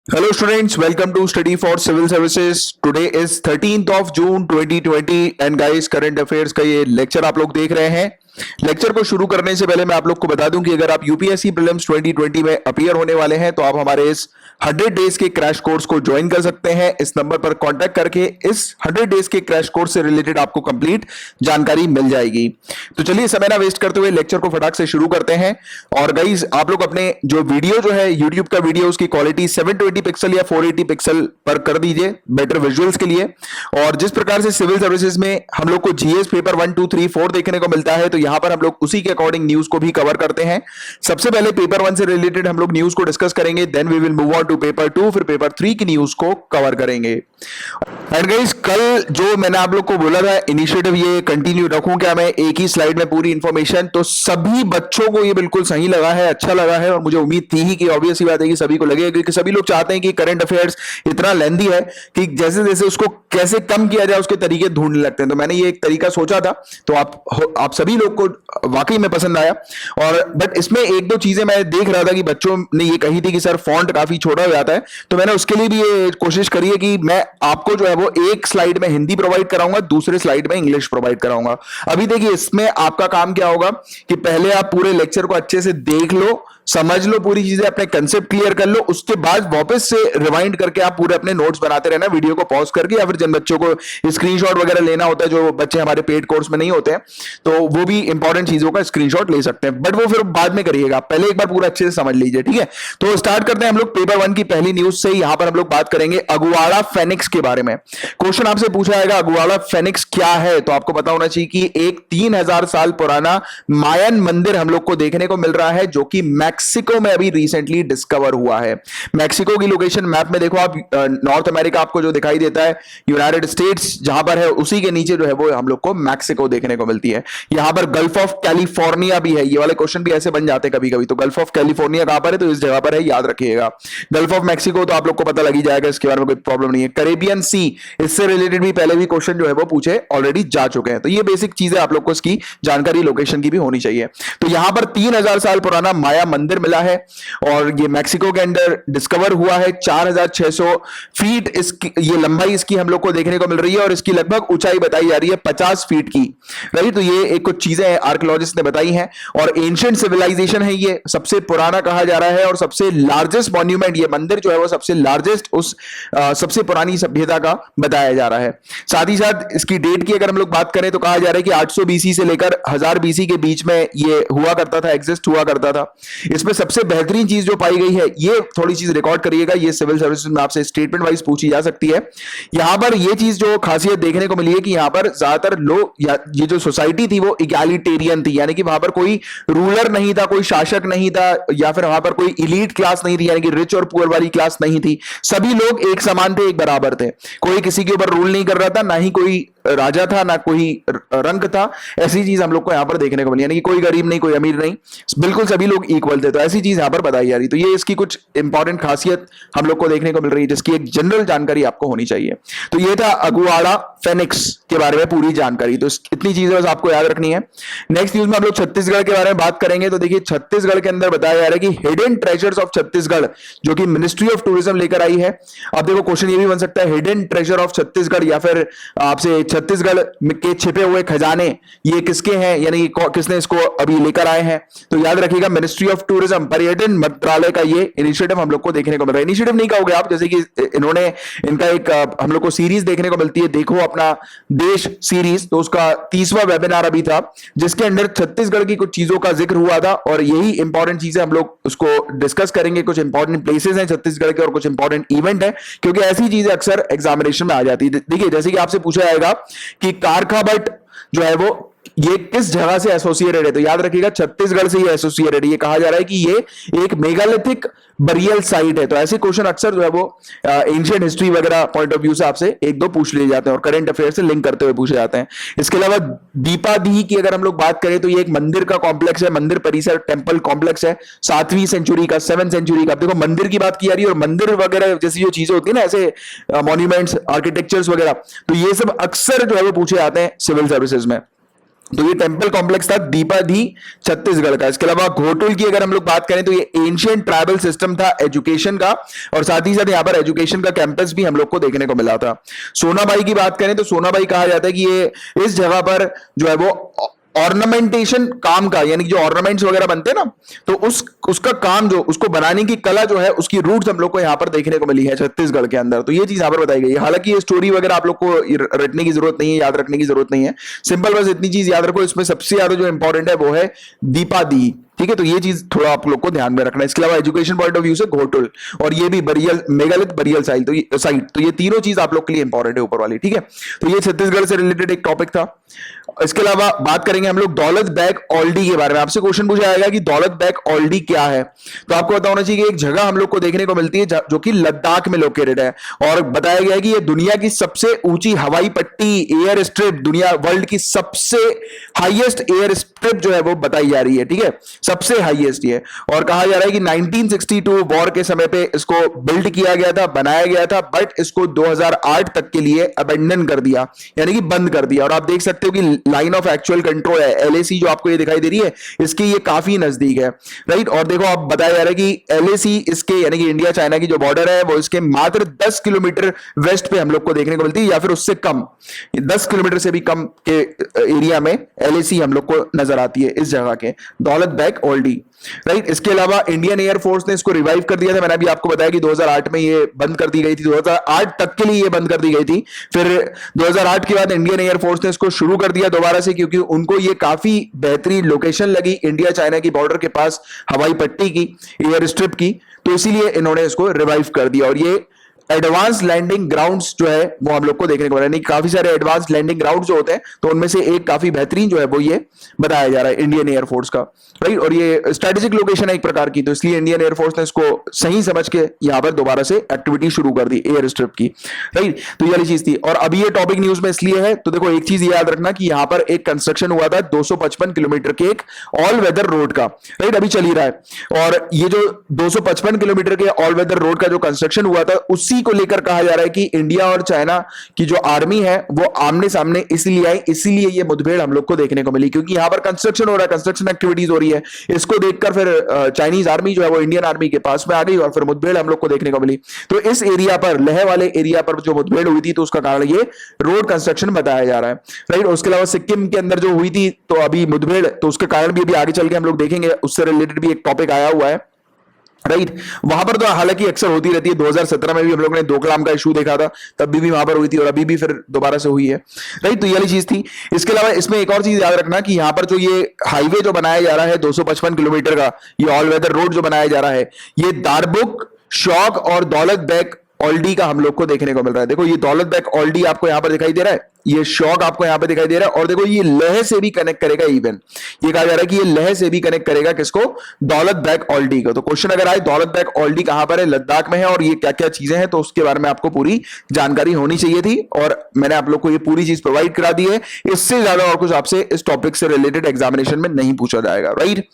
Hello students, welcome to Study for Civil Services. Today is 13th of June 2020 and guys current affairs का ये lecture आप लोग देख रहे हैं। लेक्चर को शुरू करने से पहले मैं आप लोग को बता दूं कि अगर आप यूपीएससी प्रीलिम्स 2020 में अपीयर होने वाले हैं तो आप हमारे इस 100 डेज के क्रैश कोर्स को ज्वाइन कर सकते हैं। इस नंबर पर कांटेक्ट करके इस 100 डेज के क्रैश कोर्स से रिलेटेड आपको कंप्लीट जानकारी मिल जाएगी। तो चलिए समय ना वेस्ट करते हुए लेक्चर को फटाक से शुरू करते हैं। और गाइस आप लोग अपने जो वीडियो जो है यूट्यूब का वीडियो उसकी क्वालिटी 720 पिक्सल या 480 पिक्सल पर कर दीजिए बेटर विजुअल्स के लिए। और जिस प्रकार से सिविल सर्विसेज में हम लोग को जीएस पेपर 1 2 3 4 देखने को मिलता है तो यहां पर हम लोग उसी के अकॉर्डिंग न्यूज को भी कवर करते हैं। सबसे पहले पेपर 1 से रिलेटेड हम लोग न्यूज को डिस्कस करेंगे, then we will move on to paper 2, फिर पेपर 3 की न्यूज को कवर करेंगे। एंड गाइस कल जो मैंने आप लोग को बोला था इनिशिएटिव ये कंटिन्यू रखूं क्या मैं एक ही स्लाइड में पूरी इंफॉर्मेशन, तो सभी बच्चों को ये बिल्कुल सही लगा है, अच्छा लगा है। और मुझे उम्मीद थी ही कि ऑब्वियस ही बात है कि सभी को लगेगा, क्योंकि सभी लोग चाहते हैं कि करंट अफेयर्स इतना लेंथी है कि जैसे जैसे उसको कैसे कम किया जाए उसके तरीके ढूंढने लगते हैं। तो मैंने ये एक तरीका सोचा था, तो आप सभी लोग को वाकई में पसंद आया। और बट इसमें एक दो चीजें मैं देख रहा था कि बच्चों ने ये कही थी कि सर फॉन्ट काफी छोटा हो जाता है, तो मैंने उसके लिए भी ये कोशिश करी है कि मैं आपको जो है वो एक स्लाइड में हिंदी प्रोवाइड कराऊंगा, दूसरे स्लाइड में इंग्लिश प्रोवाइड कराऊंगा। अभी देखिए इसमें आपका काम क्या होगा कि पहले आप पूरे लेक्चर को अच्छे से देख लो, समझ लो, पूरी चीजें अपने कंसेप्ट क्लियर कर लो, उसके बाद वापस से रिवाइंड करके आप पूरे अपने नोट्स बनाते रहना वीडियो को पॉज करके, या फिर जिन बच्चों को स्क्रीनशॉट वगैरह लेना होता है, जो बच्चे हमारे पेड कोर्स में नहीं होते हैं, तो वो भी इंपॉर्टेंट चीजों का स्क्रीनशॉट ले सकते हैं, बट वो फिर बाद में करिएगा, पहले एक बार पूरा अच्छे से समझ लीजिए, ठीक है। तो स्टार्ट करते हैं हम लोग पेपर 1 की पहली न्यूज से। यहां पर हम लोग बात करेंगे अगुआड़ा फेनिक्स के बारे में। क्वेश्चन आपसे पूछा जाएगा अगुआड़ा फेनिक्स क्या है, तो आपको पता होना चाहिए कि एक 3000 साल पुराना मायन मंदिर हम लोग को देखने को मिल रहा है, जो कि मैक्सिको में अभी रिसेंटली डिस्कवर हुआ है। मैक्सिको की लोकेशन मैप में देखो आप, नॉर्थ अमेरिका आपको जो दिखाई देता है यूनाइटेड स्टेट्स जहां पर है, उसी के नीचे जो है वो हम लोग को मैक्सिको देखने को मिलती है। यहां पर गल्फ ऑफ कैलिफोर्निया भी है। ये वाले क्वेश्चन भी ऐसे बन जाते हैं कभी कभी, तो गल्फ ऑफ कैलिफोर्निया कहां पर है, तो इस जगह पर है, याद रखिएगा। गल्फ ऑफ मैक्सिको तो आप लोग को पता लग ही जाएगा, इसके बारे में कोई प्रॉब्लम नहीं है। कैरेबियन सी, इससे रिलेटेड भी पहले भी क्वेश्चन जो है वो पूछे ऑलरेडी जा चुके हैं, तो ये बेसिक चीजें आप लोग को इसकी जानकारी लोकेशन की भी होनी चाहिए। तो यहां पर 3000 साल पुराना माया मंदिर मिला है और ये मैक्सिको के अंदर डिस्कवर हुआ है। 4600 फीट इसकी ये लंबाई इसकी हम लोग को देखने को मिल रही है, और इसकी लगभग ऊंचाई बताई जा रही है 50 फीट की, राइट। तो ये एक कुछ चीजें आर्कियोलॉजिस्ट ने बताई हैं। और एंशिएंट सिविलाइजेशन है, ये सबसे पुराना कहा जा रहा है, और सबसे लार्जेस्ट मॉन्यूमेंट, ये मंदिर जो है वो सबसे लार्जेस्ट उस सबसे पुरानी सभ्यता का बताया जा रहा है। साथ ही साथ इसकी डेट की अगर हम लोग बात करें तो कहा जा रहा है कि 800 बीसी से लेकर 1000 बीसी के बीच में ये हुआ करता था, एग्जिस्ट हुआ करता था। इसमें सबसे बेहतरीन चीज जो पाई गई है, ये थोड़ी चीज रिकॉर्ड करिएगा, ये सिविल सर्विसेज में आपसे स्टेटमेंट वाइज पूछी जा सकती है। यहां पर ये चीज जो खासियत देखने को मिली है कि यहां पर ज्यादातर लोग, ये जो सोसाइटी थी वो इगैलिटेरियन थी, यानी कि वहां पर कोई रूलर नहीं था, कोई शासक नहीं था, या फिर वहां पर कोई इलीट क्लास नहीं थी, यानी कि रिच और पुअर वाली क्लास नहीं थी। सभी लोग एक समान थे, एक बराबर थे, कोई किसी के ऊपर रूल नहीं कर रहा था, ना ही कोई राजा था ना कोई रंग था। ऐसी चीज हम लोग को यहां पर देखने को मिली, यानी कि कोई गरीब नहीं कोई अमीर नहीं, बिल्कुल सभी लोग इक्वल थे। तो ऐसी चीज यहां पर बताई जा रही, तो ये इसकी कुछ इंपॉर्टेंट खासियत हम लोग को देखने को मिल रही है, जिसकी एक जनरल जानकारी आपको होनी चाहिए। तो ये था अगुआड़ा फेनिक्स के बारे में पूरी जानकारी, तो इतनी चीजें बस आपको याद रखनी है। नेक्स्ट न्यूज में हम लोग छत्तीसगढ़ के बारे में बात करेंगे। तो देखिए छत्तीसगढ़ के अंदर बताया जा रहा है कि हिडन ट्रेजर्स ऑफ छत्तीसगढ़, जो कि मिनिस्ट्री ऑफ टूरिज्म लेकर आई है। अब देखो क्वेश्चन ये भी बन सकता है, हिडन ट्रेजर ऑफ छत्तीसगढ़, या फिर आपसे छत्तीसगढ़ के छिपे हुए खजाने ये किसके हैं, यानी किसने इसको अभी लेकर आए हैं। तो याद रखिएगा मिनिस्ट्री ऑफ टूरिज्म, पर्यटन मंत्रालय का ये इनिशिएटिव हम लोग को देखने को मिल रहा है। इनिशिएटिव नहीं कहोगे आप, जैसे कि इन्होंने इनका एक हम लोग को सीरीज देखने को मिलती है, देखो अपना देश सीरीज, तो उसका 30वां वेबिनार अभी था, जिसके अंदर छत्तीसगढ़ की कुछ चीजों का जिक्र हुआ था, और यही इंपॉर्टेंट चीजें हम लोग उसको डिस्कस करेंगे। कुछ इंपॉर्टेंट प्लेसेस हैं छत्तीसगढ़ के और कुछ इंपॉर्टेंट इवेंट है, क्योंकि ऐसी चीजें अक्सर एग्जामिनेशन में आ जाती है। देखिए जैसे कि आपसे पूछा जाएगा कि कारखाबट जो है वो ये किस जगह से एसोसिएटेड है, तो याद रखिएगा छत्तीसगढ़ से ये एसोसिएटेड है। ये कहा जा रहा है कि ये एक मेगालिथिक बरियल साइट है। तो ऐसे क्वेश्चन अक्सर जो है वो एंशिएंट हिस्ट्री वगैरह पॉइंट ऑफ व्यू से आपसे एक दो पूछ लिए जाते हैं और करंट अफेयर से लिंक करते हुए पूछे जाते हैं। इसके अलावा दीपादीह की अगर हम लोग बात करें तो ये एक मंदिर का कॉम्प्लेक्स है, मंदिर परिसर टेंपल कॉम्प्लेक्स है, 7वीं सेंचुरी का, 7th सेंचुरी का। देखो मंदिर की बात की जा रही है, और मंदिर वगैरह जैसी जो चीजें होती है ना, ऐसे मॉन्यूमेंट्स आर्किटेक्चर्स वगैरह, तो ये सब अक्सर जो है वो पूछे जाते हैं सिविल सर्विसेज में। तो ये टेंपल कॉम्प्लेक्स था दीपाधी छत्तीसगढ़ का। इसके अलावा घोटुल की अगर हम लोग बात करें तो ये एंशियंट ट्राइबल सिस्टम था एजुकेशन का, और साथ ही साथ यहाँ पर एजुकेशन का कैंपस भी हम लोग को देखने को मिला था। सोनाबाई की बात करें तो सोनाबाई कहा जाता है कि ये इस जगह पर जो है वो ऑर्नामेंटेशन काम का, यानी जो ऑर्नामेंट्स वगैरह बनते हैं ना, तो उसका काम, जो उसको बनाने की कला जो है, उसकी रूट्स हम लोग को यहाँ पर देखने को मिली है छत्तीसगढ़ के अंदर। तो ये चीज यहाँ पर बताई गई है। हालांकि ये स्टोरी वगैरह आप लोग को रटने की जरूरत नहीं है, याद रखने की जरूरत नहीं है, सिंपल बस इतनी चीज याद रखो, इसमें सबसे ज्यादा जो इंपॉर्टेंट है वो है दीपादी। ठीक है, तो ये चीज थोड़ा आप लोग को ध्यान में रखना है। इसके अलावा एजुकेशन पॉइंट ऑफ व्यू से घोटुल, और ये भी बरियल मेगालिथ बरियल साइट, तो ये तीनों चीज आप लोग के लिए इंपॉर्टेंट है ऊपर वाली। ठीक है, तो ये छत्तीसगढ़ से रिलेटेड एक टॉपिक था। इसके अलावा बात करेंगे हम लोग दौलत बैग ओल्डी के बारे में। आपसे क्वेश्चन पूछा जाएगा कि दौलत बैग ओल्डी क्या है, तो आपको पता होना चाहिए कि एक जगह हम लोग को देखने को मिलती है जो कि लद्दाख में लोकेटेड है, और बताया गया है कि ये दुनिया की सबसे ऊंची हवाई पट्टी, एयर स्ट्रिप, दुनिया वर्ल्ड की सबसे हाईएस्ट एयर स्ट्रिप जो है वो बताई जा रही है। ठीक है, सबसे हाईएस्ट ये, और कहा जा रहा है कि 1962 वॉर के समय पे इसको बिल्ड किया गया था, बनाया गया था, बट इसको 2008 तक के लिए अबेंडन कर दिया, यानी कि बंद कर दिया। और आप देख सकते हो कि लाइन ऑफ एक्चुअल कंट्रोल है एलएसी जो आपको ये दिखाई दे रही है, इसके ये काफी नजदीक है, राइट। और देखो आप बताया जा रहा है कि एलएसी इसके, यानी कि इंडिया चाइना की जो बॉर्डर है, वो इसके मात्र 10 किलोमीटर वेस्ट पे हम लोग को देखने को मिलती है, या फिर उससे कम, 10 किलोमीटर से भी कम के एरिया में एलएसी हम लोग को नजर आती है इस जगह के, दौलत बैग ओल्डी, राइट। इसके अलावा इंडियन एयर फोर्स ने इसको रिवाइव कर दिया था। मैंने अभी आपको बताया कि 2008 में ये बंद कर दी गई थी, 2008 तक के लिए ये बंद कर दी गई थी। फिर 2008 के बाद इंडियन एयर फोर्स ने इसको शुरू कर दिया दोबारा से, क्योंकि उनको ये काफी बेहतरीन लोकेशन लगी इंडिया चाइना की बॉर्डर के पास, हवाई पट्टी की, एयर स्ट्रिप की, तो इसीलिए इन्होंने इसको रिवाइव कर दिया। और ये एडवांस लैंडिंग ग्राउंड्स जो है वो हम लोग को देखने को मिला, यानी काफी सारे एडवांस लैंडिंग ग्राउंड्स जो होते हैं, तो उनमें से एक काफी बेहतरीन जो है वो ये बताया जा रहा है इंडियन एयरफोर्स का, राइट। और ये स्ट्रेटेजिक लोकेशन है एक प्रकार की, तो इसलिए इंडियन एयरफोर्स ने इसको सही समझ के यहां पर दोबारा से एक्टिविटी शुरू कर दी एयर स्ट्रिप की, राइट। तो ये वाली चीज थी। और अभी ये टॉपिक न्यूज में इसलिए है, तो देखो एक चीज याद रखना कि यहां पर एक कंस्ट्रक्शन हुआ था 255 किलोमीटर के एक ऑल वेदर रोड का, राइट, अभी चल ही रहा है। और ये जो 255 किलोमीटर के ऑल वेदर रोड का जो कंस्ट्रक्शन हुआ था, उसी को लेकर कहा जा रहा है कि इंडिया और चाइना की जो आर्मी है वो आमने सामने इसलिए आई, इसीलिए ये मुठभेड़ हम लोग को देखने को मिली, क्योंकि यहां पर कंस्ट्रक्शन हो रहा है, कंस्ट्रक्शन एक्टिविटीज हो रही है। इसको देखकर फिर चाइनीज आर्मी जो है वो इंडियन आर्मी के पास में आ गई, और फिर मुठभेड़ हम लोग को देखने को मिली। तो इस एरिया पर, लेह वाले एरिया पर जो मुठभेड़ हुई थी, तो उसका कारण ये रोड कंस्ट्रक्शन बताया जा रहा है, राइट। उसके अलावा सिक्किम के अंदर जो हुई थी तो अभी मुठभेड़, तो उसके कारण भी अभी आगे चल के हम लोग देखेंगे, उससे रिलेटेड भी एक टॉपिक आया हुआ है, राइट। वहां पर तो हालांकि अक्सर होती रहती है, 2017 में भी हम लोग ने डोकलाम का इशू देखा था, तब भी वहां पर हुई थी, और अभी भी फिर दोबारा से हुई है, राइट। तो ये वाली चीज थी। इसके अलावा इसमें एक और चीज याद रखना कि यहां पर जो ये हाईवे जो बनाया जा रहा है 255 किलोमीटर का, ये ऑल वेदर रोड जो बनाया जा रहा है, ये दारबुक, शौक और दौलत बैग ओल्डी का हम लोग को देखने को मिल रहा है। देखो ये दौलत बैग ओल्डी आपको यहां पर दिखाई दे रहा है, ये शौक आपको यहां पे दिखाई दे रहा है, और देखो ये लेह से भी कनेक्ट करेगा। इवन ये कहा जा रहा है कि ये लेह से भी कनेक्ट करेगा किसको, दौलत बैग ओल्डी को। तो क्वेश्चन अगर आए दौलत बैग ओल्डी कहां पर है, लद्दाख में है, और ये क्या क्या चीजें हैं, तो उसके बारे में आपको पूरी जानकारी होनी चाहिए थी, और मैंने आप लोग को ये पूरी चीज प्रोवाइड करा दी है। इससे ज्यादा और कुछ आपसे इस टॉपिक से रिलेटेड एग्जामिनेशन में नहीं पूछा जाएगा, राइट।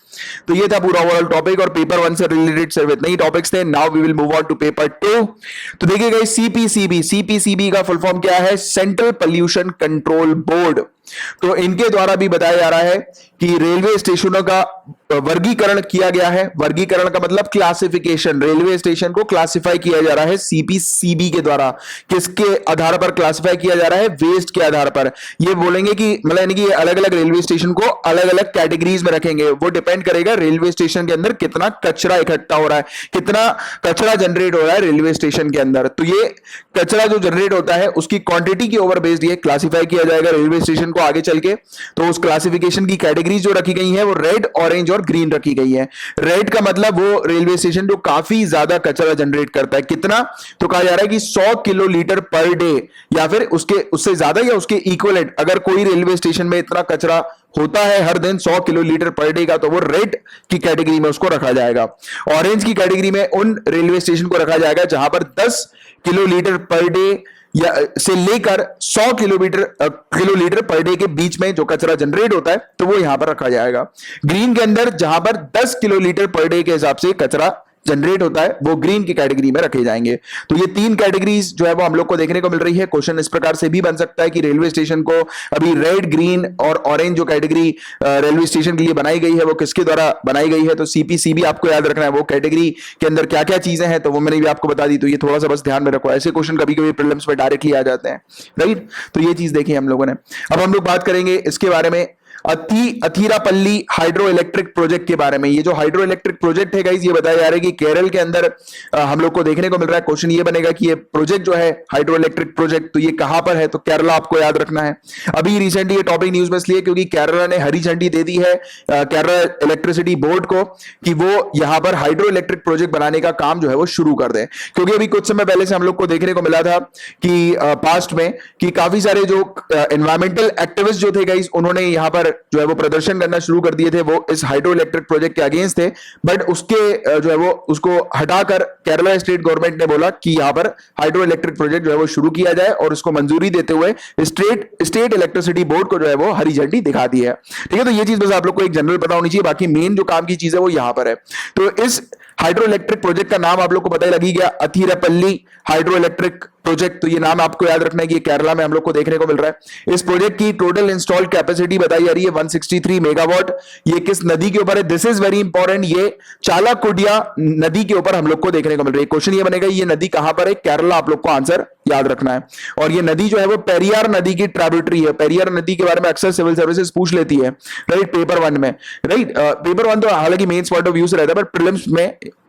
तो ये था पूरा ओवरऑल टॉपिक, और पेपर 1 से रिलेटेड सिर्फ इतने ही टॉपिक्स थे। Now we will move on to paper 2। तो देखिएगा सीपीसीबी का फुल फॉर्म क्या है, सेंट्रल पोल्यूशन कंट्रोल बोर्ड। तो इनके द्वारा भी बताया जा रहा है कि रेलवे स्टेशनों का वर्गीकरण किया गया है। वर्गीकरण का मतलब क्लासिफिकेशन, रेलवे स्टेशन को क्लासिफाई किया जा रहा है सीपीसीबी के द्वारा। किसके आधार पर क्लासिफाई किया जा रहा है, वेस्ट के आधार पर। ये बोलेंगे कि मतलब यानी कि अलग अलग रेलवे स्टेशन को अलग अलग कैटेगरीज में रखेंगे। वो डिपेंड करेगा रेलवे स्टेशन के अंदर कितना कचरा इकट्ठा हो रहा है, कितना कचरा जनरेट हो रहा है रेलवे स्टेशन के अंदर। तो ये कचरा जो जनरेट होता है उसकी क्वांटिटी के ओवर बेस्ड ये क्लासिफाई किया जाएगा रेलवे स्टेशन को आगे चल के। तो उस क्लासिफिकेशन की कैटेगरीज जो रखी गई है वो रेड, ऑरेंज और ग्रीन रखी गई है। रेड का मतलब वो रेलवे स्टेशन जो काफी ज्यादा कचरा जनरेट करता है। कितना, तो कहा जा रहा है कि 100 किलो लीटर पर डे, या फिर उससे ज्यादा या उसके इक्वलेंट। अगर कोई रेलवे स्टेशन में इतना कचरा होता है हर दिन 100 किलो लीटर पर डे का, तो वो रेड की कैटेगरी में उसको रखा जाएगा। ऑरेंज की कैटेगरी में उन रेलवे स्टेशन को रखा जाएगा जहां पर 10 किलो लीटर पर डे या से लेकर 100 किलो लीटर पर डे के बीच में जो कचरा जनरेट होता है, तो वो यहां पर रखा जाएगा। ग्रीन के अंदर जहां पर 10 किलो लीटर पर डे के हिसाब से कचरा जनरेट होता है वो ग्रीन की कैटेगरी में रखे जाएंगे। तो ये 3 कैटेगरीज जो है वो हम लोग को देखने को मिल रही है। क्वेश्चन इस प्रकार से भी बन सकता है कि रेलवे स्टेशन को अभी रेड, ग्रीन और ऑरेंज जो कैटेगरी रेलवे स्टेशन के लिए बनाई गई है वो किसके द्वारा बनाई गई है, तो सीपीसी भी आपको याद रखना है, वो कैटेगरी के अंदर क्या क्या चीजें हैं तो वो मैंने भी आपको बता दी। तो ये थोड़ा सा बस ध्यान में रखो, ऐसे क्वेश्चन कभी कभी प्रीलिम्स में डायरेक्टली आ जाते हैं, राइट। तो ये चीज देखी हम लोगों ने। अब हम लोग बात करेंगे इसके बारे में अथीरापल्ली हाइड्रो इलेक्ट्रिक प्रोजेक्ट के बारे में। ये जो हाइड्रो इलेक्ट्रिक प्रोजेक्ट है गाइस, ये बताया जा रहा है कि केरल के अंदर हम लोग को देखने को मिल रहा है। क्वेश्चन ये बनेगा कि ये प्रोजेक्ट जो है हाइड्रो इलेक्ट्रिक प्रोजेक्ट, तो ये कहां पर है, तो केरला आपको याद रखना है। अभी रिसेंटली ये टॉपिक न्यूज में इसलिए क्योंकि केरला ने हरी झंडी दे दी है केरला इलेक्ट्रिसिटी बोर्ड को कि वो यहां पर हाइड्रो इलेक्ट्रिक प्रोजेक्ट बनाने का काम जो है वो शुरू कर दे। क्योंकि अभी कुछ समय पहले से हम लोग को देखने को मिला था कि पास्ट में कि काफी सारे जो एनवायरमेंटल एक्टिविस्ट जो थे गाइस, उन्होंने यहां पर जो है वो प्रदर्शन करना शुरू कर दिए थे, वो इस हाइड्रो इलेक्ट्रिक प्रोजेक्ट के अगेंस्ट थे। बट उसके जो है वो उसको हटाकर केरला स्टेट गवर्नमेंट ने बोला कि यहां पर हाइड्रो इलेक्ट्रिक प्रोजेक्ट जो है वो शुरू किया जाए और उसको मंजूरी देते हुए स्टेट इलेक्ट्रिसिटी बोर्ड को जो है वो हरी झंडी दिखा दी है। ठीक है, तो ये चीज बस आप लोग को एक जनरल पता होनी चाहिए, बाकी मेन जो काम की चीज है वो यहां पर है। तो इस हाइड्रो इलेक्ट्रिक प्रोजेक्ट का नाम आप लोग को पता ही लगी गया, अथीरापल्ली हाइड्रो इलेक्ट्रिक प्रोजेक्ट। तो ये नाम आपको याद रखना है कि ये केरला में हम लोग को देखने को मिल रहा है। इस प्रोजेक्ट की टोटल इंस्टॉल्ड कैपेसिटी बताई जा रही है 163 मेगावाट। ये किस नदी के ऊपर है, दिस इज वेरी इंपॉर्टेंट, ये चालाकुडिया नदी के ऊपर हम लोग को देखने को मिल रही है। क्वेश्चन ये बनेगा ये नदी कहां पर है, केरला, आप लोग को आंसर याद रखना है। और ये नदी जो है वो पेरियार नदी की ट्रिब्यूटरी है। पेरियार नदी के बारे में अक्सर सिविल सर्विसेज पूछ लेती है, राइट, पेपर 1 में, राइट। पेपर 1 तो हालांकि मेंस पॉइंट ऑफ व्यू से रहता है, बट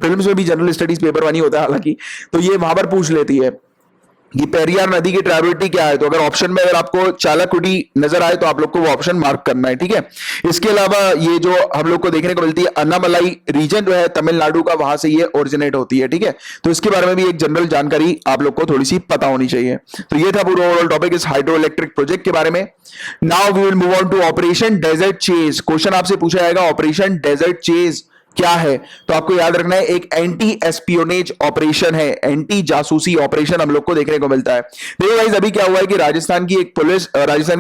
प्रीलिम्स में भी जनरल स्टडीज पेपर 1 ही होता है हालांकि, तो ये वहां पर पूछ लेती है कि पेरियार नदी की ट्रिब्यूटरी क्या है। तो अगर ऑप्शन में अगर आपको चालाकुडी नजर आए तो आप लोग को वो ऑप्शन मार्क करना है, ठीक है। इसके अलावा ये जो हम लोग को देखने को मिलती है अन्नामलाई रीजन जो है तमिलनाडु का, वहां से ये ओरिजिनेट होती है, ठीक है। तो इसके बारे में भी एक जनरल जानकारी आप लोग को थोड़ी सी पता होनी चाहिए। तो ये था पूरा ओवरऑल टॉपिक इस हाइड्रो इलेक्ट्रिक प्रोजेक्ट के बारे में। Now we will move on to Operation Desert Chase. Question आपसे पूछा जाएगा ऑपरेशन डेजर्ट चेज क्या है, तो आपको याद रखना है एक एंटी एस्पियोनेज ऑपरेशन है, एंटी जासूसी ऑपरेशन हम लोग को देखने को मिलता है। देखो गाइस, अभी क्या हुआ है कि राजस्थान की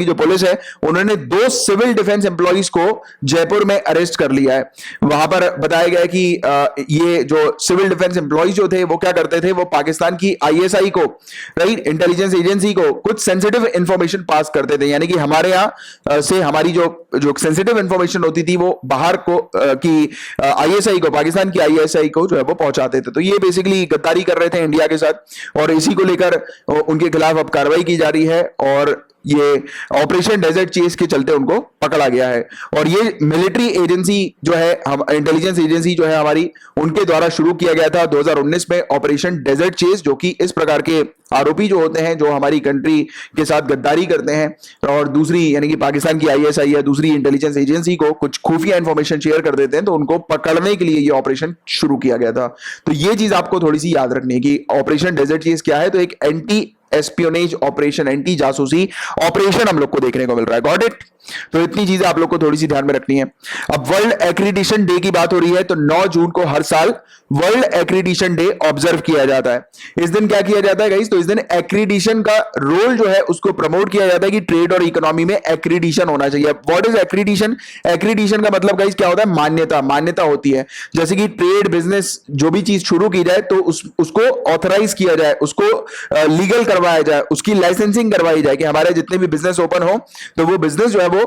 जो पुलिस है उन्होंने 2 सिविल डिफेंस एम्प्लॉइज को जयपुर में अरेस्ट कर लिया है। वहां पर बताया गया कि ये जो सिविल डिफेंस एम्प्लॉइज जो थे वो क्या करते थे, वो पाकिस्तान की आईएसआई को, राइट, इंटेलिजेंस एजेंसी को कुछ सेंसिटिव इंफॉर्मेशन पास करते थे। यानी कि हमारे यहां से हमारी जो सेंसिटिव इंफॉर्मेशन होती थी वो बाहर को की आईएसआई को, पाकिस्तान की आईएसआई को जो है वो पहुंचाते थे। तो ये बेसिकली गद्दारी कर रहे थे इंडिया के साथ, और इसी को लेकर उनके खिलाफ अब कार्रवाई की जा रही है और ये ऑपरेशन डेजर्ट चेज के चलते उनको पकड़ा गया है। और ये मिलिट्री एजेंसी जो है, हम इंटेलिजेंस एजेंसी जो है हमारी, उनके द्वारा शुरू किया गया था 2019 में ऑपरेशन डेजर्ट चेज, जो कि इस प्रकार के आरोपी जो होते हैं जो हमारी कंट्री के साथ गद्दारी करते हैं और दूसरी यानी कि पाकिस्तान की आईएसआई या दूसरी इंटेलिजेंस एजेंसी को कुछ खुफिया इंफॉर्मेशन शेयर कर देते हैं, तो उनको पकड़ने के लिए ये ऑपरेशन शुरू किया गया था। तो ये चीज आपको थोड़ी सी याद रखनी है कि ऑपरेशन डेजर्ट चेज क्या है, तो एक एंटी एस्पियोनेज ऑपरेशन, एंटी जासूसी ऑपरेशन हम लोग को देखने को मिल रहा है। Got it. तो इतनी चीजें आप लोग को थोड़ी सी ध्यान में रखनी है। अब वर्ल्ड एक्रीडिशन डे की बात हो रही है, तो 9 जून को हर साल वर्ल्ड एक्रीडिशन डे ऑब्जर्व किया जाता है। इस दिन क्या किया जाता है गाइस, तो इस दिन एक्रीडिशन का रोल जो है उसको प्रमोट किया जाता है कि ट्रेड और इकोनॉमी में एक्रीडिशन होना चाहिए। What is एक्रीडिशन? एक्रीडिशन का मतलब गाइस क्या होता है, मान्यता होती है। जैसे कि ट्रेड बिजनेस जो भी चीज शुरू की जाए तो उसको ऑथराइज किया जाए, उसको लीगल करवाया जाए, उसकी लाइसेंसिंग करवाई जाए कि हमारे जितने भी बिजनेस ओपन हो तो वो बिजनेस जो है वो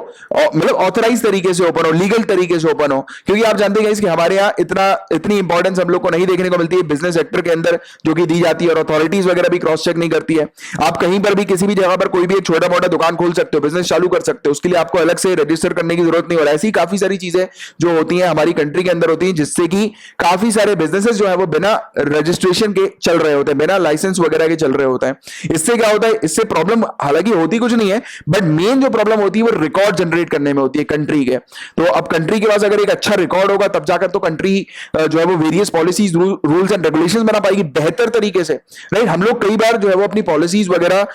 मतलब ऑथराइज तरीके से ओपन हो, लीगल तरीके से ओपन हो। क्योंकि आप जानते हैं कि हमारे यहाँ इतनी इंपॉर्टेंस हम लोग को नहीं देखने को मिलती है बिजनेस सेक्टर के अंदर जो कि दी जाती है, और अथॉरिटीज वगैरह भी क्रॉस चेक नहीं करती है। आप कहीं पर भी किसी भी जगह पर कोई भी एक छोटा मोटा दुकान खोल सकते हो, बिजनेस चालू कर सकते हो, उसके लिए आपको अलग से रजिस्टर करने की जरूरत नहीं। और ऐसी काफी सारी चीजें जो होती हैं हमारी कंट्री के अंदर होती हैं, जिससे कि काफी सारे बिजनेसेस जो है वो बिना रजिस्ट्रेशन के चल रहे होते हैं, बिना लाइसेंस वगैरह के चल रहे होते हैं। इससे क्या होता है, इससे प्रॉब्लम हालांकि होती कुछ नहीं है, बट मेन जो प्रॉब्लम होती है वो रिकॉर्ड जनरेट करने में होती है कंट्री के। तो अब कंट्री के पास अगर एक अच्छा रिकॉर्ड होगा तब जाकर तो कंट्री जो है वो various policies, rules and regulations बना पाएगी बेहतर तरीके से, राइट। हम लोग कई बार जो है वो अपनी पॉलिसीज वगैरह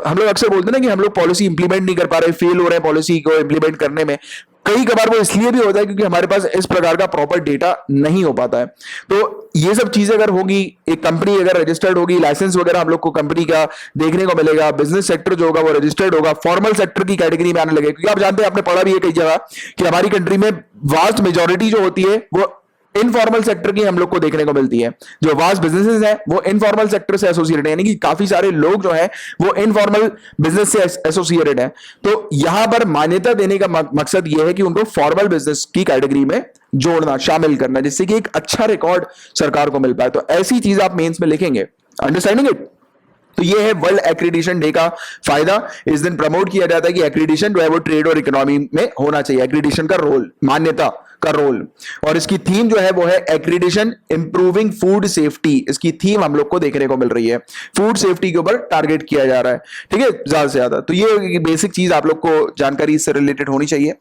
हम लोग अक्सर बोलते हैं ना कि हम लोग पॉलिसी इंप्लीमेंट नहीं कर पा रहे, फेल हो रहे हैं पॉलिसी को इंप्लीमेंट करने में। कई कबार वो इसलिए भी होता है क्योंकि हमारे पास इस प्रकार का प्रॉपर डेटा नहीं हो पाता है। तो ये सब चीजें अगर होगी, एक कंपनी अगर रजिस्टर्ड होगी, लाइसेंस वगैरह हम लोग को कंपनी का देखने को मिलेगा, बिजनेस सेक्टर जो होगा वो रजिस्टर्ड होगा, फॉर्मल सेक्टर की कैटेगरी में आने लगेगा। क्योंकि आप जानते हैं, आपने पढ़ा भी है कई जगह कि हमारी कंट्री में वास्ट मेजॉरिटी जो होती है वो इनफॉर्मल सेक्टर की हम लोग को देखने को मिलती है। जो वास्ट बिजनेसेस हैं वो इनफॉर्मल सेक्टर से एसोसिएटेड है, यानी कि काफी सारे लोग जो है वो इनफॉर्मल बिजनेस से एसोसिएटेड है। तो यहां पर मान्यता देने का मकसद यह है कि उनको फॉर्मल बिजनेस की कैटेगरी में जोड़ना, शामिल करना, जिससे कि एक अच्छा रिकॉर्ड सरकार को मिल पाए। तो ऐसी चीज आप मेंस में लिखेंगे, अंडरस्टैंडिंग इट। तो ये है वर्ल्ड एक्रीडिशन डे का फायदा। इस दिन प्रमोट किया जाता है कि एक्रीडिशन जो है वो ट्रेड और इकोनॉमी में होना चाहिए, एक्रीडिशन का रोल, मान्यता का रोल। और इसकी थीम जो है वो है एक्रीडिशन इंप्रूविंग फूड सेफ्टी। इसकी थीम हम लोग को देखने को मिल रही है, फूड सेफ्टी के ऊपर टारगेट किया जा रहा है, ठीक है, ज्यादा से ज्यादा। तो ये बेसिक चीज आप लोग को जानकारी इससे रिलेटेड होनी चाहिए।